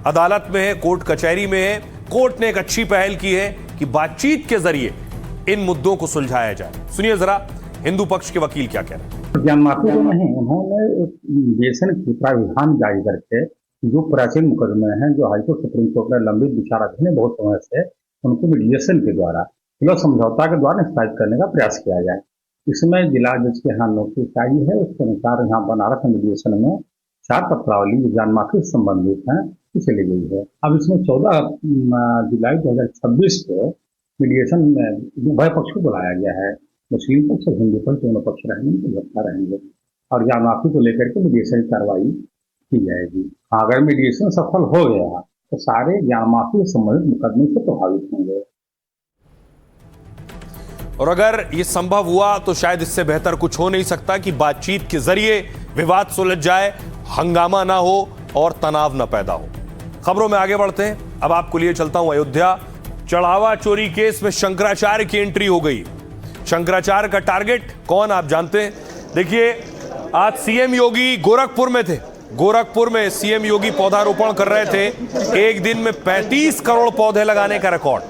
[SPEAKER 1] अदालत में है, कोर्ट कचहरी में है। कोर्ट ने एक अच्छी पहल की है कि बातचीत के जरिए इन मुद्दों को सुलझाया जाए। सुनिए जरा हिंदू पक्ष के वकील क्या कह रहे हैं।
[SPEAKER 10] ज्ञान माफी तो नहीं, उन्होंने एक मीडिएशन की प्राविधान जारी करके जो प्राचीन मुकदमे हैं जो हाईकोर्ट सुप्रीम कोर्ट में लंबित विचाराधीन है बहुत समय से, उनको मीडिएशन के द्वारा सुलह समझौता के द्वारा निष्पादित करने का प्रयास किया जाए। इसमें जिला जज के यहाँ नोटिस आई है, उसके अनुसार यहाँ बनारस मीडिएशन में 4 पत्रावली जो ज्ञान माफी से संबंधित हैं उसे ली गई है। अब इसमें 14 जुलाई 2026 को मीडिएशन में उभय पक्ष को बुलाया गया है। मुस्लिम पक्ष और हिंदू पक्ष दोनों पक्ष रहेंगे और ज्ञान माफी को लेकर के मीडिएशन की कार्रवाई की जाएगी। अगर मीडिएशन सफल हो गया तो सारे ज्ञान माफी से संबंधित मुकदमे से प्रभावित होंगे।
[SPEAKER 1] और अगर ये संभव हुआ तो शायद इससे बेहतर कुछ हो नहीं सकता कि बातचीत के जरिए विवाद सुलझ जाए, हंगामा ना हो और तनाव ना पैदा हो। खबरों में आगे बढ़ते हैं। अब आपको लिए चलता हूं अयोध्या। चढ़ावा चोरी केस में शंकराचार्य की एंट्री हो गई। शंकराचार्य का टारगेट कौन आप जानते हैं? देखिए, आज सीएम योगी गोरखपुर में थे। गोरखपुर में सीएम योगी पौधारोपण कर रहे थे। एक दिन में 35 करोड़ पौधे लगाने का रिकॉर्ड।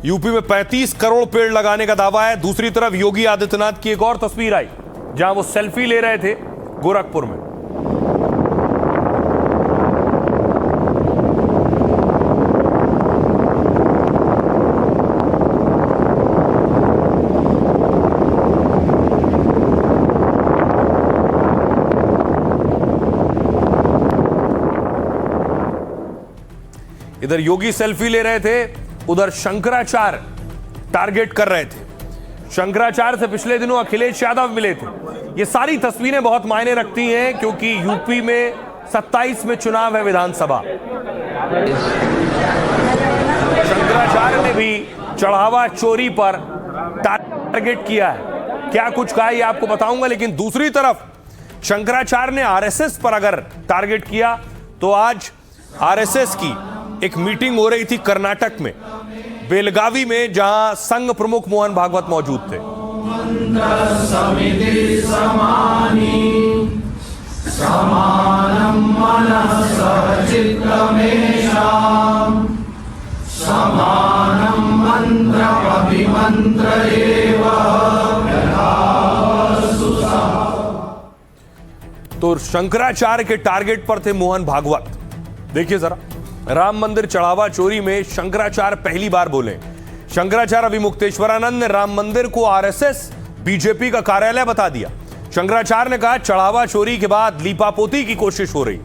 [SPEAKER 1] यूपी में 35 करोड़ पेड़ लगाने का दावा है। दूसरी तरफ योगी आदित्यनाथ की एक और तस्वीर आई जहां वो सेल्फी ले रहे थे गोरखपुर में। इधर योगी सेल्फी ले रहे थे, उधर शंकराचार्य टारगेट कर रहे थे। शंकराचार्य से पिछले दिनों अखिलेश यादव मिले थे। ये सारी तस्वीरें बहुत मायने रखती हैं क्योंकि यूपी में 27 में चुनाव है विधानसभा। शंकराचार्य ने भी चढ़ावा चोरी पर टारगेट किया है। क्या कुछ कहा ये आपको बताऊंगा, लेकिन दूसरी तरफ शंकराचार्य ने आरएसएस पर अगर टारगेट किया तो आज आरएसएस की एक मीटिंग हो रही थी कर्नाटक में, बेलगावी में, जहां संघ प्रमुख मोहन भागवत मौजूद थे। तो शंकराचार्य के टारगेट पर थे मोहन भागवत। देखिए जरा, राम मंदिर चढ़ावा चोरी में शंकराचार्य पहली बार बोले। शंकराचार्य अभिमुक्तेश्वरानंद ने राम मंदिर को आरएसएस बीजेपी का कार्यालय बता दिया। शंकराचार्य ने कहा चढ़ावा चोरी के बाद लीपापोती की कोशिश हो रही,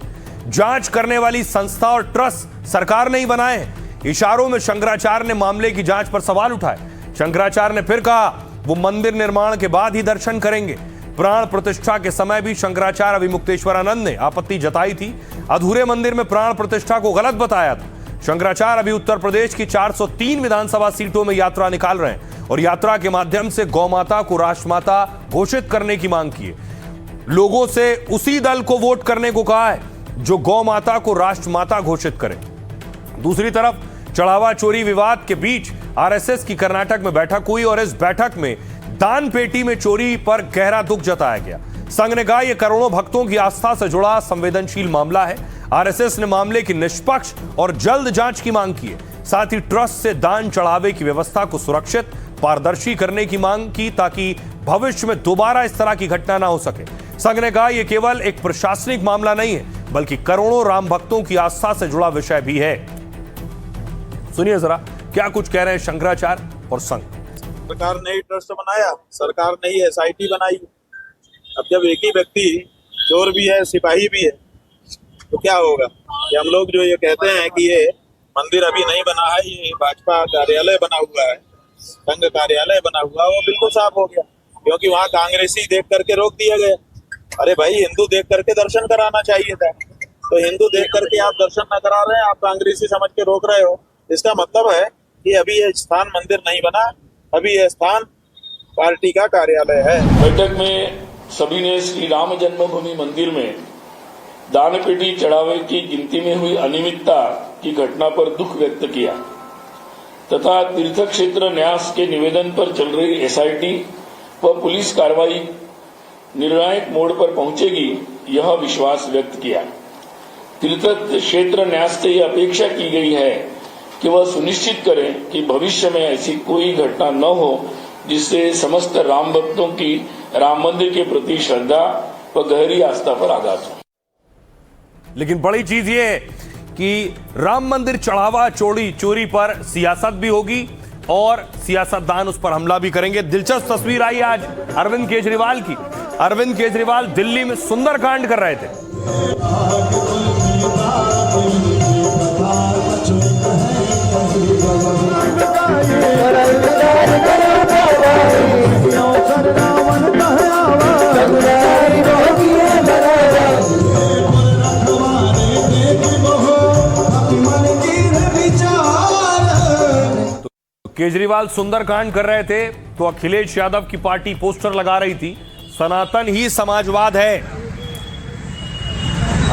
[SPEAKER 1] जांच करने वाली संस्था और ट्रस्ट सरकार ने ही बनाए हैं। इशारों में शंकराचार्य ने मामले की जांच पर सवाल उठाए। शंकराचार्य ने फिर कहा वो मंदिर निर्माण के बाद ही दर्शन करेंगे। प्राण प्रतिष्ठा के समय भी शंकराचार्य अभिमुक्तेश्वरानंद ने आपत्ति जताई थी। अधूरे मंदिर में प्राण प्रतिष्ठा को गलत बताया था। शंकराचार्य अभी उत्तर प्रदेश की 403 विधानसभा सीटों में यात्रा निकाल रहे हैं और यात्रा के माध्यम से गौ माता को राष्ट्रमाता घोषित करने की मांग की है। लोगों से उसी दल को वोट करने को कहा है जो गौ माता को राष्ट्रमाता घोषित करे। दूसरी तरफ चढ़ावा चोरी विवाद के बीच आरएसएस की कर्नाटक में बैठक हुई और इस बैठक में दान पेटी में चोरी पर गहरा दुख जताया गया। संघ ने कहा यह करोड़ों भक्तों की आस्था से जुड़ा संवेदनशील मामला है। आरएसएस ने मामले की निष्पक्ष और जल्द जांच की मांग की है। साथ ही ट्रस्ट से दान चढ़ावे की व्यवस्था को सुरक्षित पारदर्शी करने की मांग की ताकि भविष्य में दोबारा इस तरह की घटना ना हो सके। संघ ने कहा यह केवल एक प्रशासनिक मामला नहीं है बल्कि करोड़ों राम भक्तों की आस्था से जुड़ा विषय भी है। सुनिए जरा क्या कुछ कह रहे हैं शंकराचार्य और संघ।
[SPEAKER 11] सरकार ने ही ट्रस्ट बनाया, सरकार ने ही एसआईटी बनाई। अब जब एक ही व्यक्ति चोर भी है सिपाही भी है तो क्या होगा? कि हम लोग जो ये कहते हैं कि ये मंदिर अभी नहीं बना है, ये भाजपा कार्यालय बना हुआ है, संघ कार्यालय बना हुआ है, वो बिल्कुल साफ हो गया क्योंकि वहाँ कांग्रेसी देख करके रोक दिया गया। अरे भाई, हिंदू देख करके दर्शन कराना चाहिए था, तो हिंदू देख करके आप दर्शन न करा रहे हैं, आप कांग्रेसी समझ के रोक रहे हो। इसका मतलब है कि अभी ये स्थान मंदिर नहीं बना, अभी यह स्थान पार्टी का कार्यालय है।
[SPEAKER 12] बैठक में सभी ने श्री राम जन्मभूमि मंदिर में दान पेटी चढ़ावे की गिनती में हुई अनियमितता की घटना पर दुख व्यक्त किया तथा तीर्थ क्षेत्र न्यास के निवेदन पर चल रही एसआईटी व पुलिस कार्रवाई निर्णायक मोड़ पर पहुंचेगी, यह विश्वास व्यक्त किया। तीर्थ क्षेत्र न्यास से यह अपेक्षा की गई है कि वह सुनिश्चित करें कि भविष्य में ऐसी कोई घटना न हो जिससे समस्त राम भक्तों की राम मंदिर के प्रति श्रद्धा व गहरी आस्था पर आघात हो।
[SPEAKER 1] लेकिन बड़ी चीज ये है कि राम मंदिर चढ़ावा चोरी पर सियासत भी होगी और सियासतदान उस पर हमला भी करेंगे। दिलचस्प तस्वीर आई आज अरविंद केजरीवाल की। अरविंद केजरीवाल दिल्ली में सुंदरकांड कर रहे थे। केजरीवाल सुंदरकांड कर रहे थे तो अखिलेश यादव की पार्टी पोस्टर लगा रही थी, सनातन ही समाजवाद है,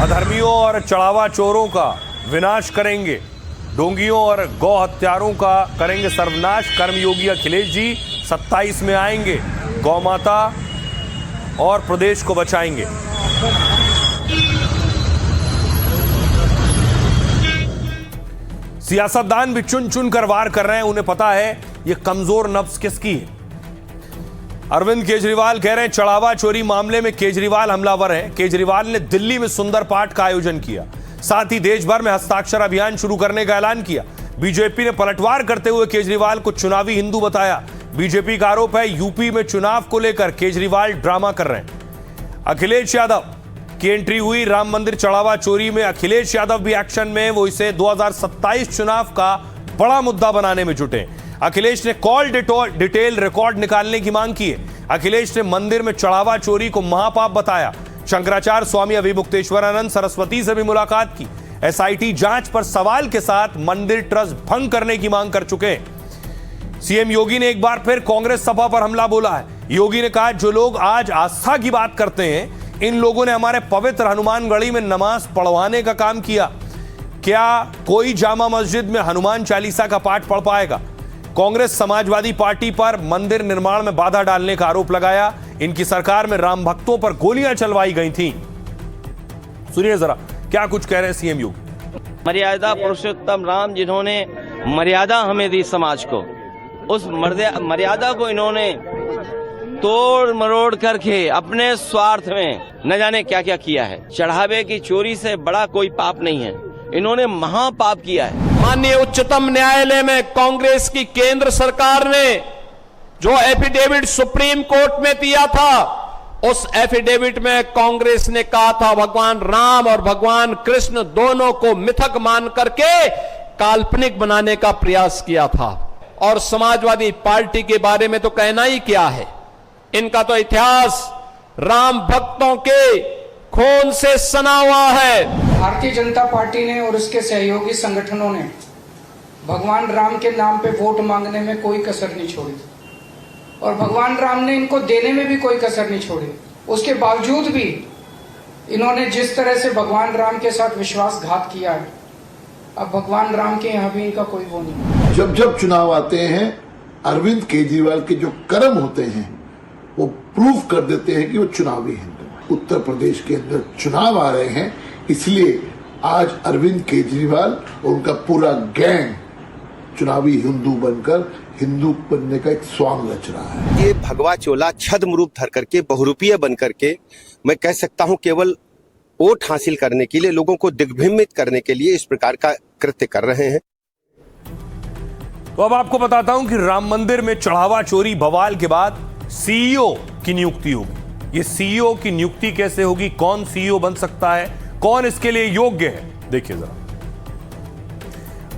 [SPEAKER 1] अधर्मियों और चढ़ावा चोरों का विनाश करेंगे, डोंगियों और गौ हत्यारों का करेंगे सर्वनाश। कर्मयोगी अखिलेश जी 27 में आएंगे, गौ माता और प्रदेश को बचाएंगे। सियासतदान भी चुन चुन कर वार कर रहे हैं, उन्हें पता है ये कमजोर नफ्स किसकी है। अरविंद केजरीवाल कह रहे हैं चढ़ावा चोरी मामले में केजरीवाल हमलावर हैं। केजरीवाल ने दिल्ली में सुंदर पाठ का आयोजन किया, साथ ही देश भर में हस्ताक्षर अभियान शुरू करने का ऐलान किया। बीजेपी ने पलटवार करते हुए केजरीवाल को चुनावी हिंदू बताया। बीजेपी का आरोप है यूपी में चुनाव को लेकर केजरीवाल ड्रामा कर रहे हैं। अखिलेश यादव की एंट्री हुई राम मंदिर चढ़ावा चोरी में। अखिलेश यादव भी एक्शन में, वो इसे 2027 चुनाव का बड़ा मुद्दा बनाने में जुटे। अखिलेश ने कॉल डिटेल रिकॉर्ड निकालने की मांग की है। अखिलेश ने मंदिर में चढ़ावा चोरी को महापाप बताया। शंकराचार्य स्वामी अभिमुक्तेश्वरानंद सरस्वती से भी मुलाकात की। एसआईटी जांच पर सवाल के साथ मंदिर ट्रस्ट भंग करने की मांग कर चुके हैं। सीएम योगी ने एक बार फिर कांग्रेस सपा पर हमला बोला है। योगी ने कहा जो लोग आज आस्था की बात करते हैं, इन लोगों ने हमारे पवित्र हनुमानगढ़ी में नमाज पढ़वाने का काम किया। क्या कोई जामा मस्जिद में हनुमान चालीसा का पाठ पढ़ पाएगा? कांग्रेस समाजवादी पार्टी पर मंदिर निर्माण में बाधा डालने का आरोप लगाया। इनकी सरकार में राम भक्तों पर गोलियां चलवाई गई थीं। सुनिए जरा क्या कुछ कह रहे हैं सीएम योगी।
[SPEAKER 13] मर्यादा पुरुषोत्तम राम जिन्होंने मर्यादा हमें दी समाज को, उस मर्यादा को इन्होंने तोड़ मरोड़ करके अपने स्वार्थ में न जाने क्या क्या किया है। चढ़ावे की चोरी से बड़ा कोई पाप नहीं है, इन्होंने महापाप किया है।
[SPEAKER 14] माननीय उच्चतम न्यायालय में कांग्रेस की केंद्र सरकार ने जो एफिडेविट सुप्रीम कोर्ट में दिया था, उस एफिडेविट में कांग्रेस ने कहा था भगवान राम और भगवान कृष्ण दोनों को मिथक मान करके काल्पनिक बनाने का प्रयास किया था। और समाजवादी पार्टी के बारे में तो कहना ही क्या है, इनका तो इतिहास राम भक्तों के खून से सना हुआ है।
[SPEAKER 15] भारतीय जनता पार्टी ने और उसके सहयोगी संगठनों ने भगवान राम के नाम पे वोट मांगने में कोई कसर नहीं छोड़ी और भगवान राम ने इनको देने में भी कोई कसर नहीं छोड़ी। उसके बावजूद भी इन्होंने जिस तरह से भगवान राम के साथ विश्वासघात किया है, अब भगवान राम के यहाँ भी इनका कोई वो नहीं।
[SPEAKER 16] जब जब चुनाव आते हैं, अरविंद केजरीवाल के जो कर्म होते हैं वो प्रूव कर देते हैं कि वो चुनावी हिंदू है। उत्तर प्रदेश के अंदर चुनाव आ रहे हैं, इसलिए आज अरविंद केजरीवाल और उनका पूरा गैंग चुनावी हिंदू बनकर हिंदू बनने का एक स्वांग रच रहा है।
[SPEAKER 17] ये भगवा चोला छद्म रूप धर करके, बहुरूपीय बन करके, मैं कह सकता हूं केवल वोट हासिल करने के लिए, लोगों को दिग्भ्रमित करने के लिए इस प्रकार का कृत्य कर रहे हैं।
[SPEAKER 1] तो अब आपको बताता हूं कि राम मंदिर में चढ़ावा चोरी बवाल के बाद सीईओ की नियुक्ति होगी। ये सीईओ की नियुक्ति कैसे होगी, कौन सीईओ बन सकता है, कौन इसके लिए योग्य है, देखिए जरा।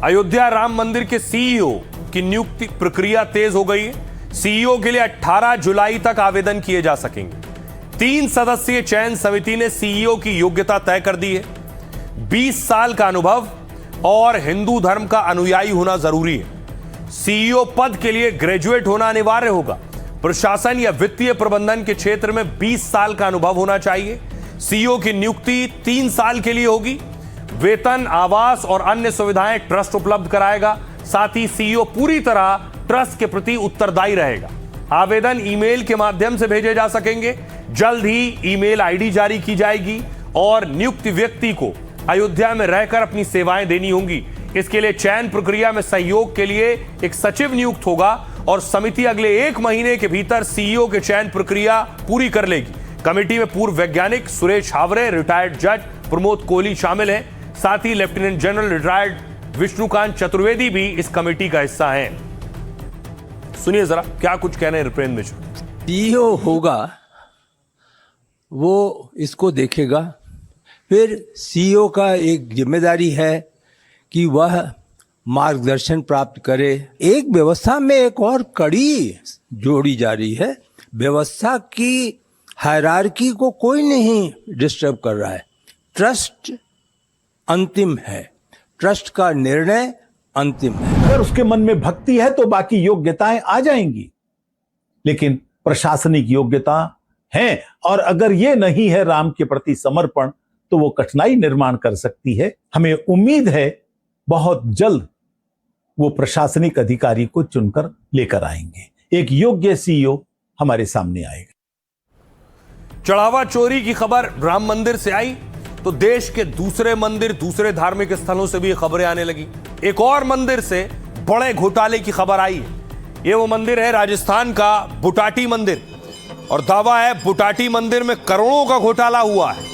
[SPEAKER 1] अयोध्या राम मंदिर के सीईओ की नियुक्ति प्रक्रिया तेज हो गई है। सीईओ के लिए 18 जुलाई तक आवेदन किए जा सकेंगे। 3 सदस्यीय चयन समिति ने सीईओ की योग्यता तय कर दी है। 20 साल का अनुभव और हिंदू धर्म का अनुयायी होना जरूरी है। सीईओ पद के लिए ग्रेजुएट होना अनिवार्य होगा। प्रशासन या वित्तीय प्रबंधन के क्षेत्र में 20 साल का अनुभव होना चाहिए। सीईओ की नियुक्ति 3 साल के लिए होगी। वेतन, आवास और अन्य सुविधाएं ट्रस्ट उपलब्ध कराएगा। साथ ही सीईओ पूरी तरह ट्रस्ट के प्रति उत्तरदायी रहेगा। आवेदन ईमेल के माध्यम से भेजे जा सकेंगे। जल्द ही ईमेल आईडी जारी की जाएगी और नियुक्त व्यक्ति को अयोध्या में रहकर अपनी सेवाएं देनी होंगी। इसके लिए चयन प्रक्रिया में सहयोग के लिए एक सचिव नियुक्त होगा और समिति अगले 1 महीने के भीतर सीईओ के चयन प्रक्रिया पूरी कर लेगी। कमेटी में पूर्व वैज्ञानिक सुरेश हावरे, रिटायर्ड जज प्रमोद कोहली शामिल हैं। साथ ही lieutenant general retired Vishnukant Chaturvedi भी इस कमेटी का हिस्सा हैं। सुनिए जरा क्या कुछ कह रहे हैं नृपेंद्र मिश्र।
[SPEAKER 18] सीईओ होगा वो इसको देखेगा। फिर सीईओ का एक जिम्मेदारी है कि वह मार्गदर्शन प्राप्त करे। एक व्यवस्था में एक और कड़ी जोड़ी जा रही है। व्यवस्था की हायरार्की को कोई नहीं डिस्टर्ब कर रहा है। ट्रस्ट अंतिम है, ट्रस्ट का निर्णय अंतिम है।
[SPEAKER 19] अगर उसके मन में भक्ति है तो बाकी योग्यताएं आ जाएंगी, लेकिन प्रशासनिक योग्यता है और अगर ये नहीं है राम के प्रति समर्पण तो वो कठिनाई निर्माण कर सकती है। हमें उम्मीद है बहुत जल्द वो प्रशासनिक अधिकारी को चुनकर लेकर आएंगे। एक योग्य सीईओ हमारे सामने आएगा।
[SPEAKER 1] चढ़ावा चोरी की खबर राम मंदिर से आई तो देश के दूसरे मंदिर, दूसरे धार्मिक स्थलों से भी खबरें आने लगी। एक और मंदिर से बड़े घोटाले की खबर आई है। ये वो मंदिर है राजस्थान का बुटाटी मंदिर और दावा है बुटाटी मंदिर में करोड़ों का घोटाला हुआ है।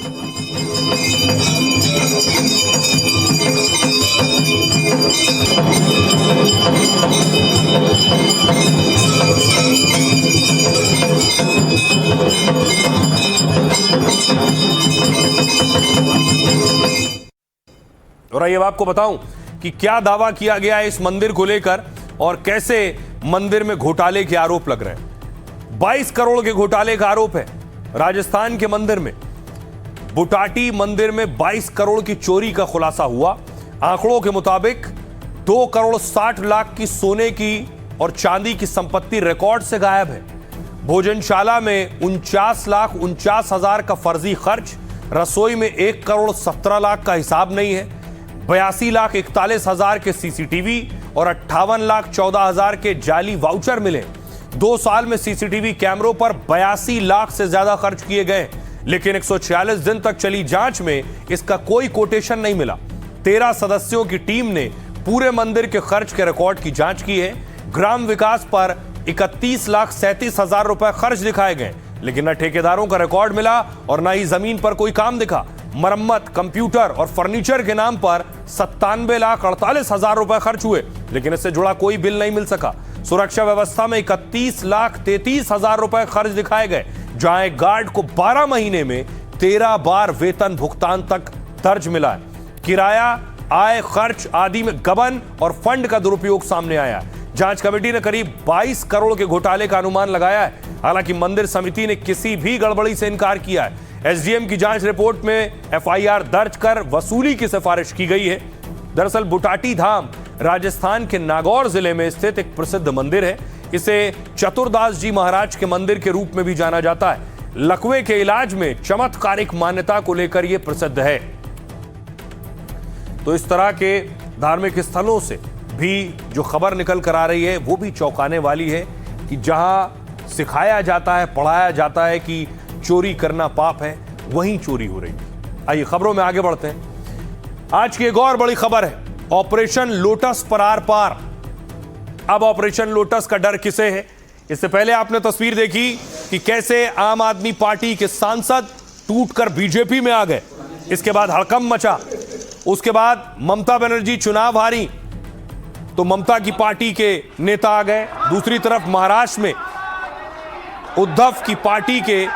[SPEAKER 1] और आइए आपको बताऊं कि क्या दावा किया गया है इस मंदिर को लेकर और कैसे मंदिर में घोटाले के आरोप लग रहे हैं। 22 करोड़ के घोटाले का आरोप है राजस्थान के मंदिर में। बुटाटी मंदिर में 22 करोड़ की चोरी का खुलासा हुआ। आंकड़ों के मुताबिक 2 करोड़ 60 लाख की सोने की और चांदी की संपत्ति रिकॉर्ड से गायब है। भोजनशाला में 49,49,000 का फर्जी खर्च। रसोई में 1 करोड़ 17 लाख का हिसाब नहीं है। 82,41,000 के सीसीटीवी और 58,14,000 के जाली वाउचर मिले। 2 साल में सीसीटीवी कैमरों पर 82 लाख से ज्यादा खर्च किए गए, लेकिन 146 दिन तक चली जांच में इसका कोई कोटेशन नहीं मिला। 13 सदस्यों की टीम ने पूरे मंदिर के खर्च के रिकॉर्ड की जांच की है। ग्राम विकास पर 31,37,000 रुपए खर्च दिखाए गए, लेकिन न ठेकेदारों का रिकॉर्ड मिला और न ही जमीन पर कोई काम दिखा। मरम्मत, कंप्यूटर और फर्नीचर के नाम पर 97,48,000 रुपए खर्च हुए, लेकिन इससे जुड़ा कोई बिल नहीं मिल सका। सुरक्षा व्यवस्था में 31,33,000 रुपए खर्च दिखाए गए, जहां एक गार्ड को 12 महीने में 13 बार वेतन भुगतान तक दर्ज मिला है। किराया, आय, खर्च आदि में गबन और फंड का दुरुपयोग सामने आया है। जांच कमेटी ने करीब 22 करोड़ के घोटाले का अनुमान लगाया है। हालांकि मंदिर समिति ने किसी भी गड़बड़ी से इनकार किया है। एसडीएम की जांच रिपोर्ट में एफआईआर दर्ज कर वसूली की सिफारिश की गई है। दरअसल बुटाटी धाम राजस्थान के नागौर जिले में स्थित एक प्रसिद्ध मंदिर है। इसे चतुरदास जी महाराज के मंदिर के रूप में भी जाना जाता है। लकवे के इलाज में चमत्कारिक मान्यता को लेकर यह प्रसिद्ध है। तो इस तरह के धार्मिक स्थलों से भी जो खबर निकल कर आ रही है वो भी चौंकाने वाली है कि जहां सिखाया जाता है, पढ़ाया जाता है कि चोरी करना पाप है, वहीं चोरी हो रही है। आइए खबरों में आगे बढ़ते हैं। आज की एक और बड़ी खबर है ऑपरेशन लोटस पर आर पार। अब ऑपरेशन लोटस का डर किसे है? इससे पहले आपने तस्वीर देखी कि कैसे आम आदमी पार्टी के सांसद टूटकर बीजेपी में आ गए। इसके बाद हड़कंप मचा। उसके बाद ममता बनर्जी चुनाव हारी तो ममता की पार्टी के नेता आ गए। दूसरी तरफ महाराष्ट्र में उद्धव की पार्टी के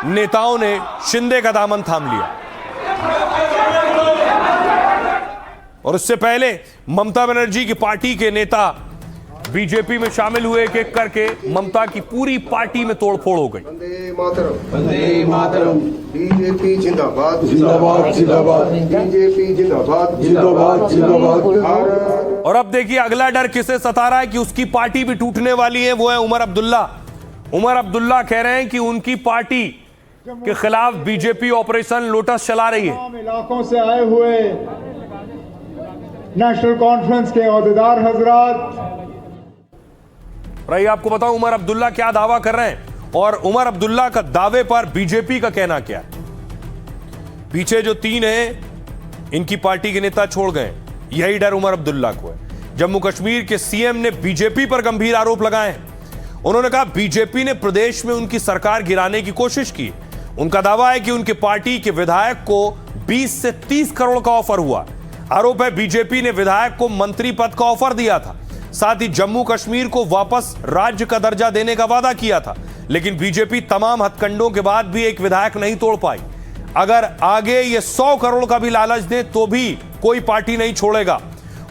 [SPEAKER 1] नेताओं ने शिंदे का दामन थाम लिया। और इससे पहले ममता बनर्जी की पार्टी के नेता बीजेपी में शामिल हुए। एक एक करके ममता की पूरी पार्टी में तोड़फोड़ हो गई।
[SPEAKER 20] वंदे मातरम, बीजेपी जिंदाबाद जिंदाबाद जिंदाबाद, बीजेपी जिंदाबाद जिंदाबाद जिंदाबाद।
[SPEAKER 1] और अब देखिए अगला डर किसे सता रहा है कि उसकी पार्टी भी टूटने वाली है। वो है उमर अब्दुल्ला। उमर अब्दुल्ला कह रहे हैं कि उनकी पार्टी के खिलाफ बीजेपी ऑपरेशन लोटस चला रही है।
[SPEAKER 21] इलाकों से आए हुए नेशनल कॉन्फ्रेंस के ओहदेदार हजरात,
[SPEAKER 1] रही आपको बताऊं उमर अब्दुल्ला क्या दावा कर रहे हैं और उमर अब्दुल्ला का दावे पर बीजेपी का कहना क्या है। पीछे जो 3 हैं इनकी पार्टी के नेता छोड़ गए, यही डर उमर अब्दुल्ला को है। जम्मू कश्मीर के सीएम ने बीजेपी पर गंभीर आरोप लगाए हैं। उन्होंने कहा बीजेपी ने प्रदेश में उनकी सरकार गिराने की कोशिश की। उनका दावा है कि उनकी पार्टी के विधायक को 20 से 30 करोड़ का ऑफर हुआ। आरोप है बीजेपी ने विधायक को मंत्री पद का ऑफर दिया था, साथ ही जम्मू कश्मीर को वापस राज्य का दर्जा देने का वादा किया था, लेकिन बीजेपी तमाम हथकंडों के बाद भी एक विधायक नहीं तोड़ पाई। अगर आगे ये 100 करोड़ का भी लालच दे तो भी कोई पार्टी नहीं छोड़ेगा।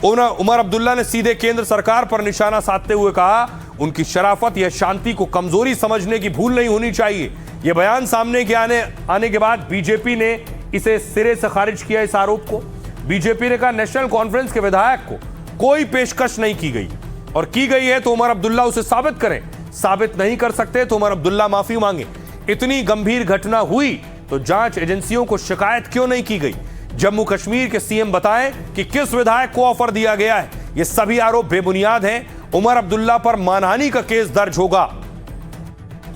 [SPEAKER 1] उमर अब्दुल्ला ने सीधे केंद्र सरकार पर निशाना साधते हुए कहा उनकी शराफत या शांति को कमजोरी समझने की भूल नहीं होनी चाहिए। यह बयान सामने के आने के बाद बीजेपी ने इसे सिरे से खारिज किया। इस आरोप को बीजेपी ने कहा नेशनल कॉन्फ्रेंस के विधायक को कोई पेशकश नहीं की गई, और की गई है तो उमर अब्दुल्ला उसे साबित करें। साबित नहीं कर सकते तो उमर अब्दुल्ला माफी मांगे। इतनी गंभीर घटना हुई तो जांच एजेंसियों को शिकायत क्यों नहीं की गई। जम्मू कश्मीर के सीएम बताएं कि किस विधायक को ऑफर दिया गया है। ये सभी आरोप बेबुनियाद हैं। उमर अब्दुल्ला पर मानहानि का केस दर्ज होगा।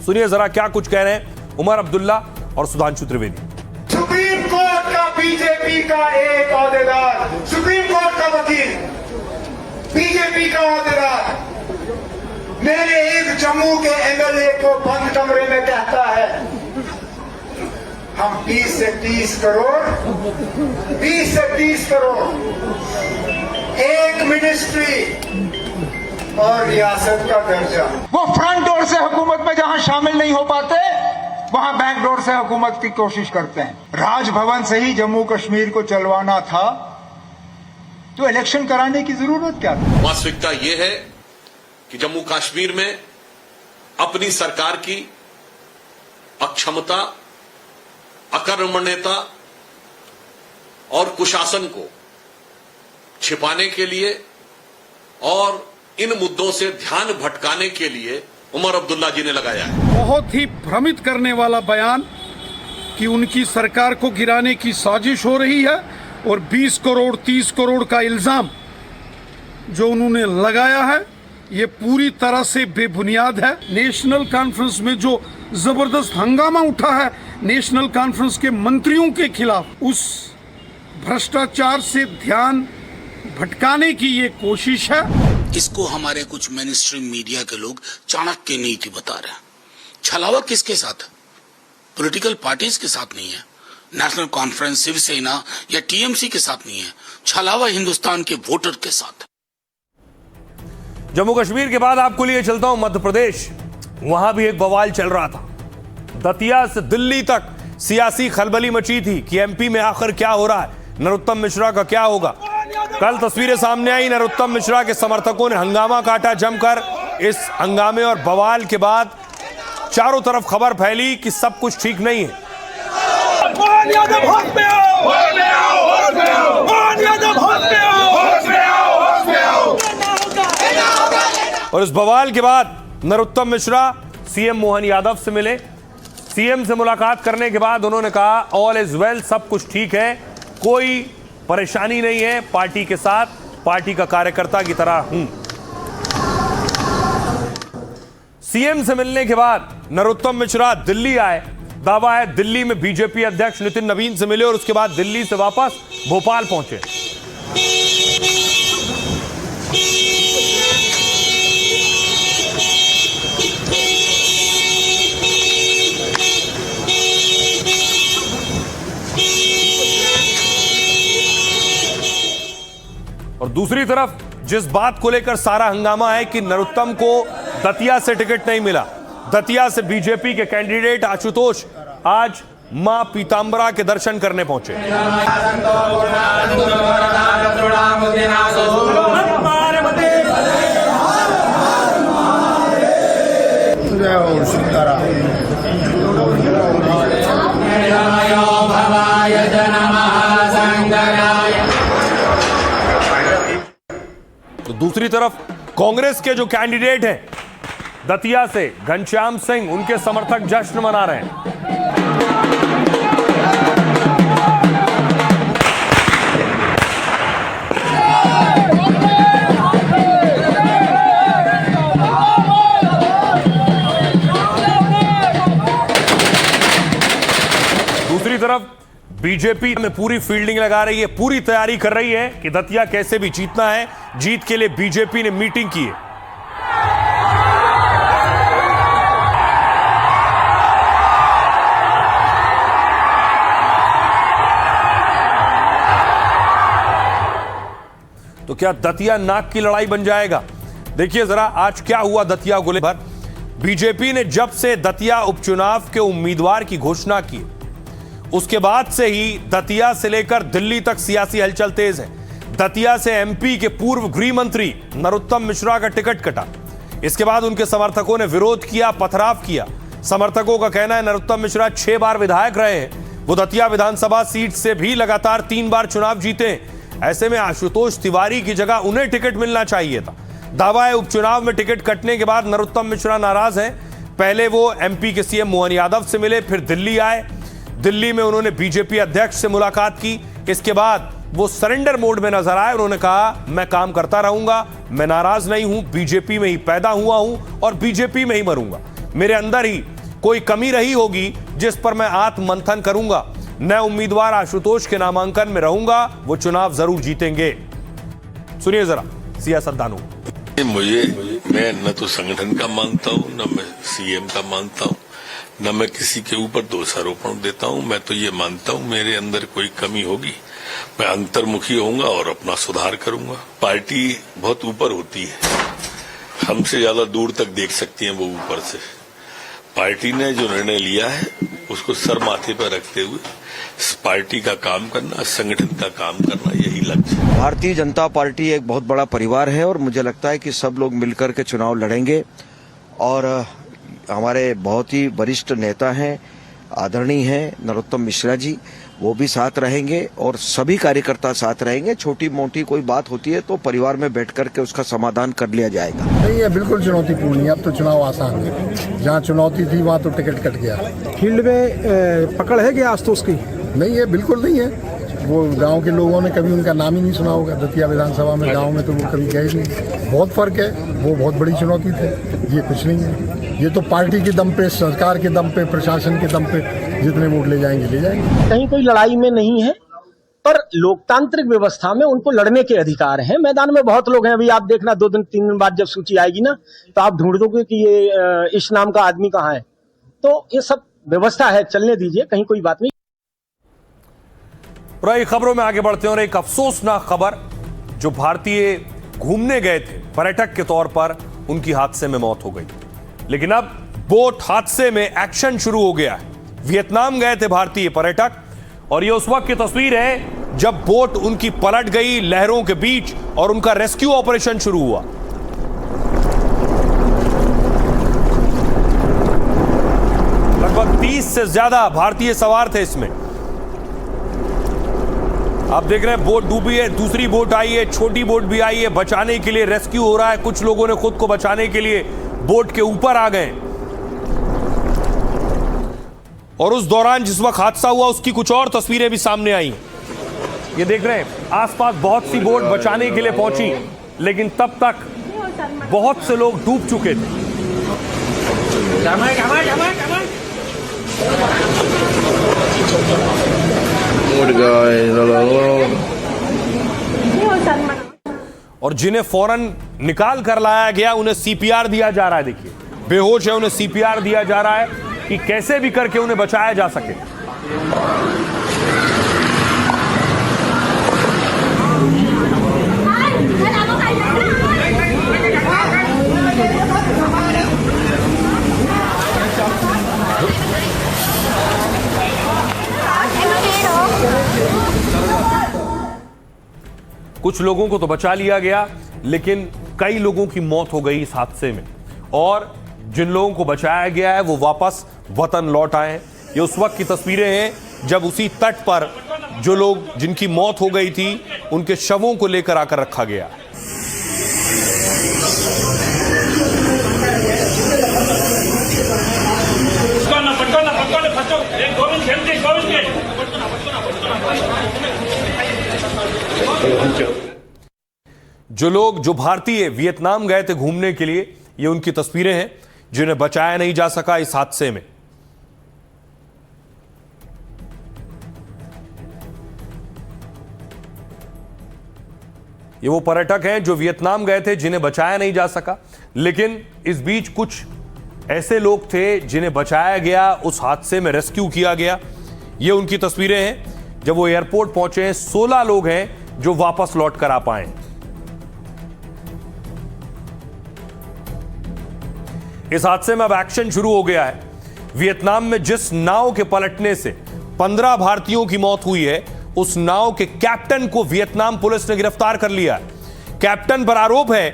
[SPEAKER 1] सुनिए जरा क्या कुछ कह रहे हैं उमर अब्दुल्ला और सुधांशु त्रिवेदी।
[SPEAKER 21] सुप्रीम कोर्ट का बीजेपी का एक ओहदेदार, सुप्रीम कोर्ट का वकील बीजेपी का ओहदेदार मेरे एक जम्मू के एमएलए को बंद कमरे में कहता है हम 20 से 30 करोड़ एक मिनिस्ट्री और रियासत का दर्जा, वो फ्रंट डोर से हुकूमत में जहां शामिल नहीं हो पाते वहां बैक डोर से हुकूमत की कोशिश करते हैं। राजभवन से ही जम्मू कश्मीर को चलवाना था तो इलेक्शन कराने की जरूरत क्या थी।
[SPEAKER 22] वास्तविकता यह है कि जम्मू कश्मीर में अपनी सरकार की अक्षमता, अकर्मण्यता और कुशासन को छिपाने के लिए और इन मुद्दों से ध्यान भटकाने के लिए उमर अब्दुल्ला जी ने लगाया है।
[SPEAKER 23] बहुत ही भ्रमित करने वाला बयान कि उनकी सरकार को गिराने की साजिश हो रही है, और 20 करोड़ 30 करोड़ का इल्जाम जो उन्होंने लगाया है ये पूरी तरह से बेबुनियाद है। नेशनल कॉन्फ्रेंस में जो जबरदस्त हंगामा उठा है नेशनल कॉन्फ्रेंस के मंत्रियों के खिलाफ, उस भ्रष्टाचार से ध्यान भटकाने की ये कोशिश है।
[SPEAKER 24] इसको हमारे कुछ मेनस्ट्रीम मीडिया के लोग चाणक्य नीति बता रहे हैं। छलावा किसके साथ है? पॉलिटिकल पार्टीज के साथ नहीं है, नेशनल कॉन्फ्रेंस, शिवसेना या टीएमसी के साथ नहीं है। छलावा हिंदुस्तान के वोटर के साथ।
[SPEAKER 1] जम्मू कश्मीर के बाद आपको लिए चलता हूं मध्य प्रदेश। वहां भी एक बवाल चल रहा था। दतिया से दिल्ली तक सियासी खलबली मची थी कि एमपी में आखिर क्या हो रहा है, नरोत्तम मिश्रा का क्या होगा। कल तस्वीरें सामने आई, नरोत्तम मिश्रा के समर्थकों ने हंगामा काटा जमकर। इस हंगामे और बवाल के बाद चारों तरफ खबर फैली कि सब कुछ ठीक नहीं है। और इस बवाल के बाद नरोत्तम मिश्रा सीएम मोहन यादव से मिले। सीएम से मुलाकात करने के बाद उन्होंने कहा ऑल इज वेल, सब कुछ ठीक है, कोई परेशानी नहीं है, पार्टी के साथ, पार्टी का कार्यकर्ता की तरह हूं। सीएम से मिलने के बाद नरोत्तम मिश्रा दिल्ली आए। दावा है दिल्ली में बीजेपी अध्यक्ष नितिन नवीन से मिले और उसके बाद दिल्ली से वापस भोपाल पहुंचे। और दूसरी तरफ जिस बात को लेकर सारा हंगामा है कि नरोत्तम को दतिया से टिकट नहीं मिला। दतिया से बीजेपी के कैंडिडेट आशुतोष आज मां पीतांबरा के दर्शन करने पहुंचे। तो दूसरी तरफ कांग्रेस के जो कैंडिडेट हैं दतिया से घनश्याम सिंह, उनके समर्थक जश्न मना रहे हैं। तरफ बीजेपी में पूरी फील्डिंग लगा रही है, पूरी तैयारी कर रही है कि दतिया कैसे भी जीतना है। जीत के लिए बीजेपी ने मीटिंग की है। तो क्या दतिया नाक की लड़ाई बन जाएगा? देखिए जरा आज क्या हुआ दतिया गोले भर। बीजेपी ने जब से दतिया उपचुनाव के उम्मीदवार की घोषणा की, उसके बाद से ही दतिया से लेकर दिल्ली तक सियासी हलचल तेज है। दतिया से एमपी के पूर्व गृह मंत्री नरोत्तम मिश्रा का टिकट कटा। इसके बाद उनके समर्थकों ने विरोध किया, पथराव किया। समर्थकों का कहना है नरोत्तम मिश्रा 6 बार विधायक रहे हैं। वो दतिया विधानसभा सीट से भी लगातार 3 बार चुनाव जीते हैं। ऐसे में आशुतोष तिवारी की जगह उन्हें टिकट मिलना चाहिए था। दावा है उपचुनाव में टिकट कटने के बाद नरोत्तम मिश्रा नाराज हैं। पहले वो एमपी के सीएम मोहन यादव से मिले, फिर दिल्ली आए। दिल्ली में उन्होंने बीजेपी अध्यक्ष से मुलाकात की। इसके बाद वो सरेंडर मोड में नजर आए। उन्होंने कहा मैं काम करता रहूंगा, मैं नाराज नहीं हूं, बीजेपी में ही पैदा हुआ हूं और बीजेपी में ही मरूंगा। मेरे अंदर ही कोई कमी रही होगी जिस पर मैं आत्ममंथन करूंगा। नए उम्मीदवार आशुतोष के नामांकन में रहूंगा, वो चुनाव जरूर जीतेंगे। सुनिए जरा सियासतदानों।
[SPEAKER 22] मैं न तो संगठन का मानता हूं, न मैं सीएम का मानता हूं, न मैं किसी के ऊपर दोषारोपण देता हूं। मैं तो ये मानता हूं मेरे अंदर कोई कमी होगी, मैं अंतर्मुखी होऊंगा और अपना सुधार करूंगा। पार्टी बहुत ऊपर होती है, हमसे ज्यादा दूर तक देख सकती है वो ऊपर से। पार्टी ने जो निर्णय लिया है उसको सर माथे पर रखते हुए इस पार्टी का काम करना, संगठन का काम करना, यही लक्ष्य है।
[SPEAKER 3] भारतीय जनता पार्टी एक बहुत बड़ा परिवार है और मुझे लगता है कि सब लोग मिलकर के चुनाव लड़ेंगे और हमारे बहुत ही वरिष्ठ नेता हैं, आदरणीय हैं नरोत्तम मिश्रा जी, वो भी साथ रहेंगे और सभी कार्यकर्ता साथ रहेंगे। छोटी मोटी कोई बात होती है तो परिवार में बैठ करके उसका समाधान कर लिया जाएगा।
[SPEAKER 5] नहीं, ये बिल्कुल चुनौतीपूर्ण है। अब तो चुनाव आसान है, जहाँ चुनौती थी वहाँ तो टिकट कट गया।
[SPEAKER 6] फील्ड में पकड़ है कि आशुतोष की?
[SPEAKER 5] नहीं, ये बिल्कुल नहीं है। वो गांव के लोगों ने कभी उनका नाम ही नहीं सुना होगा। दतिया विधानसभा में गांव में तो वो कभी गए नहीं। बहुत फर्क है, वो बहुत बड़ी चुनौती थे, ये कुछ नहीं है। ये तो पार्टी के दम पे, सरकार के दम पे, प्रशासन के दम पे जितने वोट ले जाएंगे ले जाएंगे।
[SPEAKER 6] कहीं कोई लड़ाई में नहीं है, पर लोकतांत्रिक व्यवस्था में उनको लड़ने के अधिकार हैं। मैदान में बहुत लोग हैं। अभी आप देखना 2 दिन 3 दिन बाद जब सूची आएगी ना, तो आप ढूंढ दोगे कि ये इस नाम का आदमी कहाँ है। तो ये सब व्यवस्था है, चलने दीजिए, कहीं कोई बात नहीं।
[SPEAKER 1] और खबरों में आगे बढ़ते हैं और एक अफसोसनाक खबर, जो भारतीय घूमने गए थे पर्यटक के तौर पर, उनकी हादसे में मौत हो गई। लेकिन अब बोट हादसे में एक्शन शुरू हो गया है। वियतनाम गए थे भारतीय पर्यटक और ये उस वक्त की तस्वीर है जब बोट उनकी पलट गई लहरों के बीच और उनका रेस्क्यू ऑपरेशन शुरू हुआ। लगभग 30 से ज्यादा भारतीय सवार थे इसमें। आप देख रहे हैं बोट डूबी है, दूसरी बोट आई है, छोटी बोट भी आई है, बचाने के लिए रेस्क्यू हो रहा है। कुछ लोगों ने खुद को बचाने के लिए बोट के ऊपर आ गए और उस दौरान जिस वक्त हादसा हुआ उसकी कुछ और तस्वीरें भी सामने आई। ये देख रहे हैं आसपास बहुत सी बोट बचाने के लिए पहुंची, लेकिन तब तक बहुत से लोग डूब चुके थे। और जिन्हें फौरन निकाल कर लाया गया उन्हें सीपीआर दिया जा रहा है। देखिए बेहोश है, उन्हें सीपीआर दिया जा रहा है कि कैसे भी करके उन्हें बचाया जा सके। कुछ लोगों को तो बचा लिया गया, लेकिन कई लोगों की मौत हो गई इस हादसे में। और जिन लोगों को बचाया गया है वो वापस वतन लौट आए। ये उस वक्त की तस्वीरें हैं जब उसी तट पर जो लोग जिनकी मौत हो गई थी उनके शवों को लेकर आकर रखा गया। जो भारतीय वियतनाम गए थे घूमने के लिए, ये उनकी तस्वीरें हैं जिन्हें बचाया नहीं जा सका इस हादसे में। ये वो पर्यटक हैं जो वियतनाम गए थे, जिन्हें बचाया नहीं जा सका, लेकिन इस बीच कुछ ऐसे लोग थे जिन्हें बचाया गया, उस हादसे में रेस्क्यू किया गया। ये उनकी तस्वीरें हैं जब वो एयरपोर्ट पहुंचे हैं। 16 लोग हैं जो वापस लौट कर आ पाए। इस हादसे में अब एक्शन शुरू हो गया है। वियतनाम में जिस नाव के पलटने से 15 भारतीयों की मौत हुई है, उस नाव के कैप्टन को वियतनाम पुलिस ने गिरफ्तार कर लिया है। कैप्टन पर आरोप है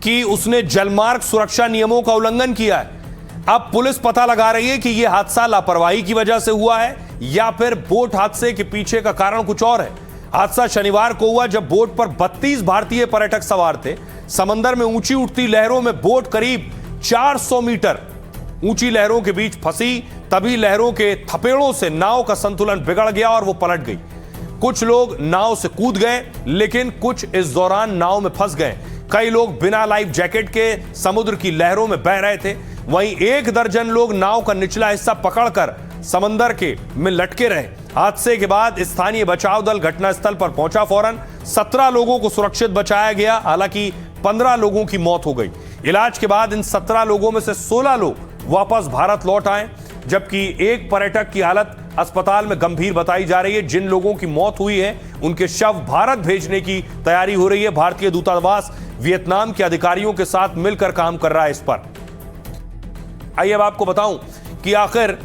[SPEAKER 1] कि उसने जलमार्ग सुरक्षा नियमों का उल्लंघन किया है। अब पुलिस पता लगा रही है कि यह हादसा लापरवाही की वजह से हुआ है या फिर बोट हादसे के पीछे का कारण कुछ और है। हादसा शनिवार को हुआ जब बोट पर 32 भारतीय पर्यटक सवार थे। समंदर में ऊंची उठती लहरों में बोट करीब 400 मीटर ऊंची लहरों के बीच फंसी। तभी लहरों के थपेड़ों से नाव का संतुलन बिगड़ गया और वो पलट गई। कुछ लोग नाव से कूद गए, लेकिन कुछ इस दौरान नाव में फंस गए। कई लोग बिना लाइफ जैकेट के समुद्र की लहरों में बह रहे थे। वहीं 1 दर्जन लोग नाव का निचला हिस्सा पकड़कर समंदर के में लटके रहे। हादसे के बाद स्थानीय बचाव दल घटनास्थल पर पहुंचा। फौरन 17 लोगों को सुरक्षित बचाया गया। हालांकि 15 लोगों की मौत हो गई। इलाज के बाद इन 17 लोगों में से 16 लोग वापस भारत लौट आए, जबकि एक पर्यटक की हालत अस्पताल में गंभीर बताई जा रही है। जिन लोगों की मौत हुई है, उनके शव भारत भेजने की तैयारी हो रही है। भारतीय दूतावास वियतनाम के अधिकारियों के साथ मिलकर काम कर रहा है इस पर। आइए अब आपको बताऊं कि आखिर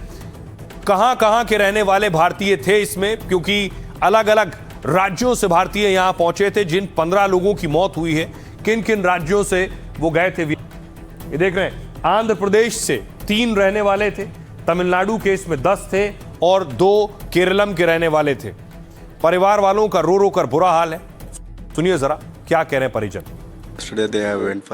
[SPEAKER 1] कहां के रहने वाले भारतीय थे इसमें, क्योंकि अलग अलग राज्यों से भारतीय यहां पहुंचे थे। जिन 15 लोगों की मौत हुई है, किन किन राज्यों से वो गए थे, ये देख रहे हैं। आंध्र प्रदेश से 3 रहने वाले थे, तमिलनाडु के इसमें 10 थे और 2 केरलम के रहने वाले थे। परिवार वालों का रो रो कर बुरा हाल है। सुनिए जरा क्या कह रहे हैं परिजन।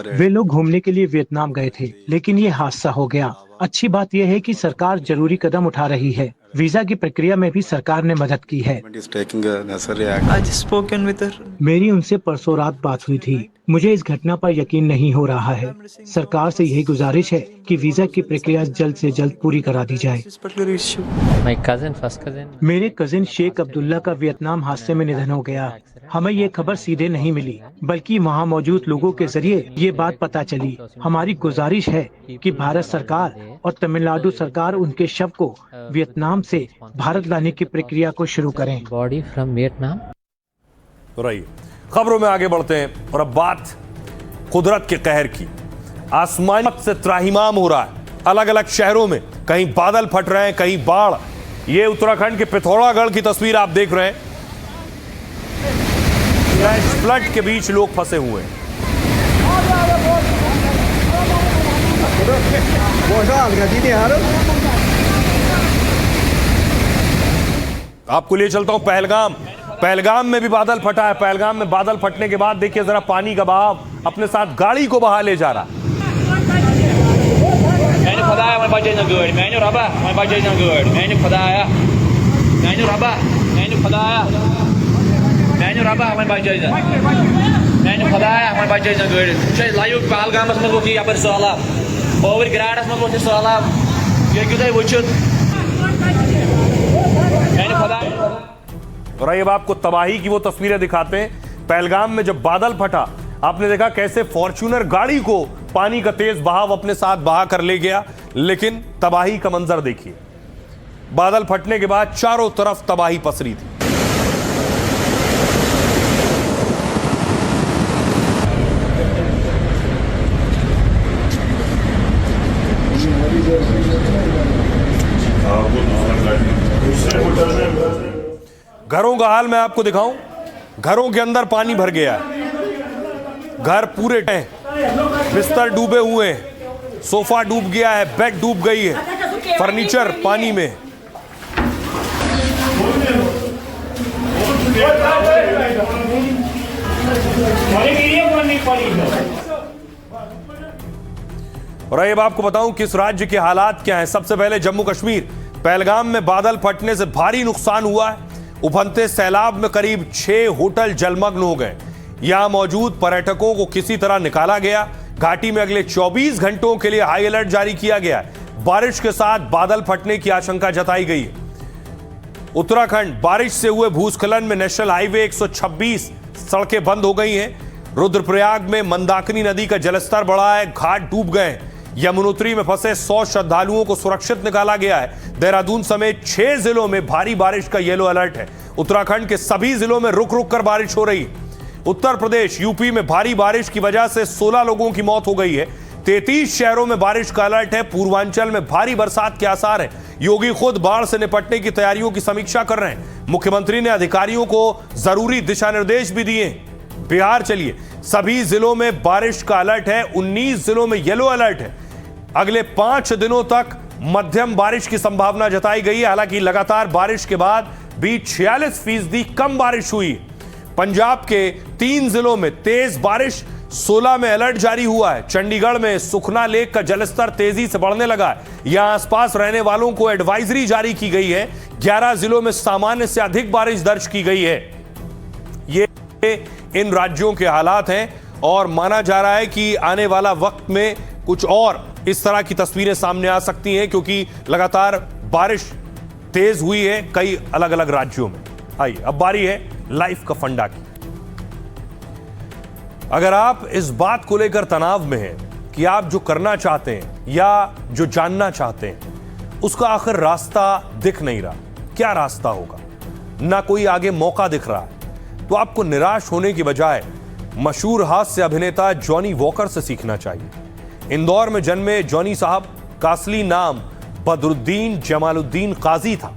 [SPEAKER 4] वे लोग घूमने के लिए वियतनाम गए थे, लेकिन ये हादसा हो गया। अच्छी बात यह है कि सरकार जरूरी कदम उठा रही है। वीजा की प्रक्रिया में भी सरकार ने मदद की है। मेरी उनसे परसों रात बात हुई थी। मुझे इस घटना पर यकीन नहीं हो रहा है। सरकार से यही गुजारिश है कि वीजा की प्रक्रिया जल्द से जल्द पूरी करा दी जाए। मेरे कजिन शेख अब्दुल्ला का वियतनाम हादसे में निधन हो गया। हमें ये खबर सीधे नहीं मिली, बल्कि वहाँ मौजूद लोगों के जरिए ये बात पता चली। हमारी गुजारिश है कि भारत सरकार और तमिलनाडु सरकार उनके शव को वियतनाम से भारत लाने की प्रक्रिया को शुरू करें।
[SPEAKER 1] Body from Vietnam. रहिए, खबरों में आगे बढ़ते हैं और अब बात कुदरत के कहर की। आसमान से त्राहिमाम हो रहा है। अलग अलग शहरों में कहीं बादल फट रहे हैं, कहीं बाढ़। ये उत्तराखंड के पिथौरागढ़ की तस्वीर आप देख रहे हैं। फ्लड के बीच लोग फंसे हुए हैं। आपको ले चलता हूं पहलगाम। पहलगाम में भी बादल फटा है। पहलगाम में बादल फटने के बाद देखिए जरा पानी का बहाव अपने साथ गाड़ी को बहा ले जा रहा। और अब आपको तबाही की वो तस्वीरें दिखाते हैं। पहलगाम में जब बादल फटा, आपने देखा कैसे फॉर्च्यूनर गाड़ी को पानी का तेज बहाव अपने साथ बहा कर ले गया। लेकिन तबाही का मंजर देखिए। बादल फटने के बाद चारों तरफ तबाही पसरी थी। घरों का हाल मैं आपको दिखाऊं। घरों के अंदर पानी भर गया है। घर पूरे बिस्तर डूबे हुए हैं, सोफा डूब गया है, बेड डूब गई है, फर्नीचर पानी में। और अब आपको बताऊं किस राज्य के हालात क्या हैं। सबसे पहले जम्मू कश्मीर। पहलगाम में बादल फटने से भारी नुकसान हुआ है। उफनते सैलाब में करीब 6 होटल जलमग्न हो गए। यहां मौजूद पर्यटकों को किसी तरह निकाला गया। घाटी में अगले 24 घंटों के लिए हाई अलर्ट जारी किया गया है। बारिश के साथ बादल फटने की आशंका जताई गई है। उत्तराखंड, बारिश से हुए भूस्खलन में नेशनल हाईवे 126 सड़कें बंद हो गई हैं। रुद्रप्रयाग में मंदाकिनी नदी का जलस्तर बढ़ा है, घाट डूब गए। यमुनोत्री में फंसे 100 श्रद्धालुओं को सुरक्षित निकाला गया है। देहरादून समेत 6 जिलों में भारी बारिश का येलो अलर्ट है। उत्तराखंड के सभी जिलों में रुक रुक कर बारिश हो रही है। उत्तर प्रदेश, यूपी में भारी बारिश की वजह से 16 लोगों की मौत हो गई है। 33 शहरों में बारिश का अलर्ट है। पूर्वांचल में भारी बरसात के आसार हैं। योगी खुद बाढ़ से निपटने की तैयारियों की समीक्षा कर रहे हैं। मुख्यमंत्री ने अधिकारियों को जरूरी दिशा निर्देश भी दिए। बिहार चलिए, सभी जिलों में बारिश का अलर्ट है। 19 जिलों में येलो अलर्ट है। अगले 5 दिनों तक मध्यम बारिश की संभावना जताई गई है। हालांकि लगातार बारिश के बाद भी 46% कम बारिश हुई। पंजाब के 3 जिलों में तेज बारिश, 16 में अलर्ट जारी हुआ है। चंडीगढ़ में सुखना लेक का जलस्तर तेजी से बढ़ने लगा है। यहां आसपास रहने वालों को एडवाइजरी जारी की गई है। 11 जिलों में सामान्य से अधिक बारिश दर्ज की गई है। ये इन राज्यों के हालात हैं और माना जा रहा है कि आने वाला वक्त में कुछ और इस तरह की तस्वीरें सामने आ सकती हैं, क्योंकि लगातार बारिश तेज हुई है कई अलग अलग राज्यों में। आइए अब बारी है लाइफ का फंडा की। अगर आप इस बात को लेकर तनाव में हैं कि आप जो करना चाहते हैं या जो जानना चाहते हैं उसका आखिर रास्ता दिख नहीं रहा, क्या रास्ता होगा, ना कोई आगे मौका दिख रहा है, तो आपको निराश होने की बजाय मशहूर हास्य अभिनेता जॉनी वॉकर से सीखना चाहिए। इंदौर में जन्मे जॉनी साहब का असली नाम बदरुद्दीन जमालुद्दीन काजी था।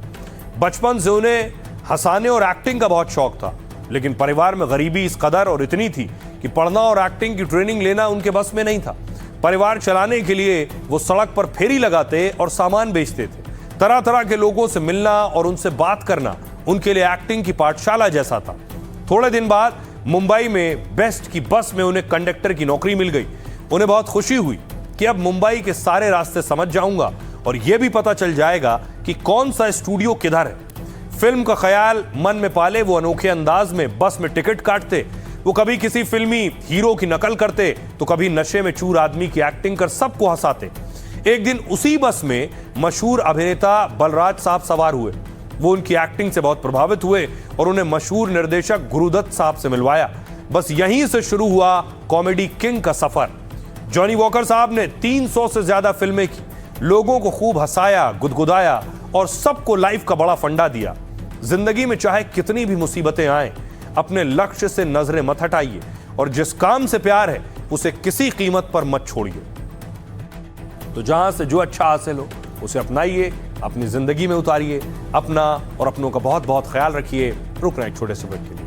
[SPEAKER 1] बचपन से उन्हें हंसाने और एक्टिंग का बहुत शौक था, लेकिन परिवार में गरीबी इस कदर और इतनी थी कि पढ़ना और एक्टिंग की ट्रेनिंग लेना उनके बस में नहीं था। परिवार चलाने के लिए वो सड़क पर फेरी लगाते और सामान बेचते थे। तरह तरह के लोगों से मिलना और उनसे बात करना उनके लिए एक्टिंग की पाठशाला जैसा था। थोड़े दिन बाद मुंबई में बेस्ट की बस में उन्हें कंडक्टर की नौकरी मिल गई। उन्हें बहुत खुशी हुई कि अब मुंबई के सारे रास्ते समझ जाऊंगा और यह भी पता चल जाएगा कि कौन सा स्टूडियो किधर है। फिल्म का ख्याल मन में पाले वो अनोखे अंदाज में बस में टिकट काटते। वो कभी किसी फिल्मी हीरो की नकल करते तो कभी नशे में चूर आदमी की एक्टिंग कर सबको हंसाते। एक दिन उसी बस में मशहूर अभिनेता बलराज साहब सवार हुए। वो उनकी एक्टिंग से बहुत प्रभावित हुए और उन्हें मशहूर निर्देशक गुरुदत्त साहब से मिलवाया। बस यहीं से शुरू हुआ कॉमेडी किंग का सफर। जॉनी वॉकर साहब ने 300 से ज्यादा फिल्में की, लोगों को खूब हंसाया, गुदगुदाया और सबको लाइफ का बड़ा फंडा दिया। जिंदगी में चाहे कितनी भी मुसीबतें आए, अपने लक्ष्य से नजरें मत हटाइए और जिस काम से प्यार है उसे किसी कीमत पर मत छोड़िए। तो जहां से जो अच्छा हासिल हो उसे अपनाइए, अपनी जिंदगी में उतारिए। अपना और अपनों का बहुत बहुत ख्याल रखिए। रुक रहे हैं एक छोटे से ब्रेक के लिए।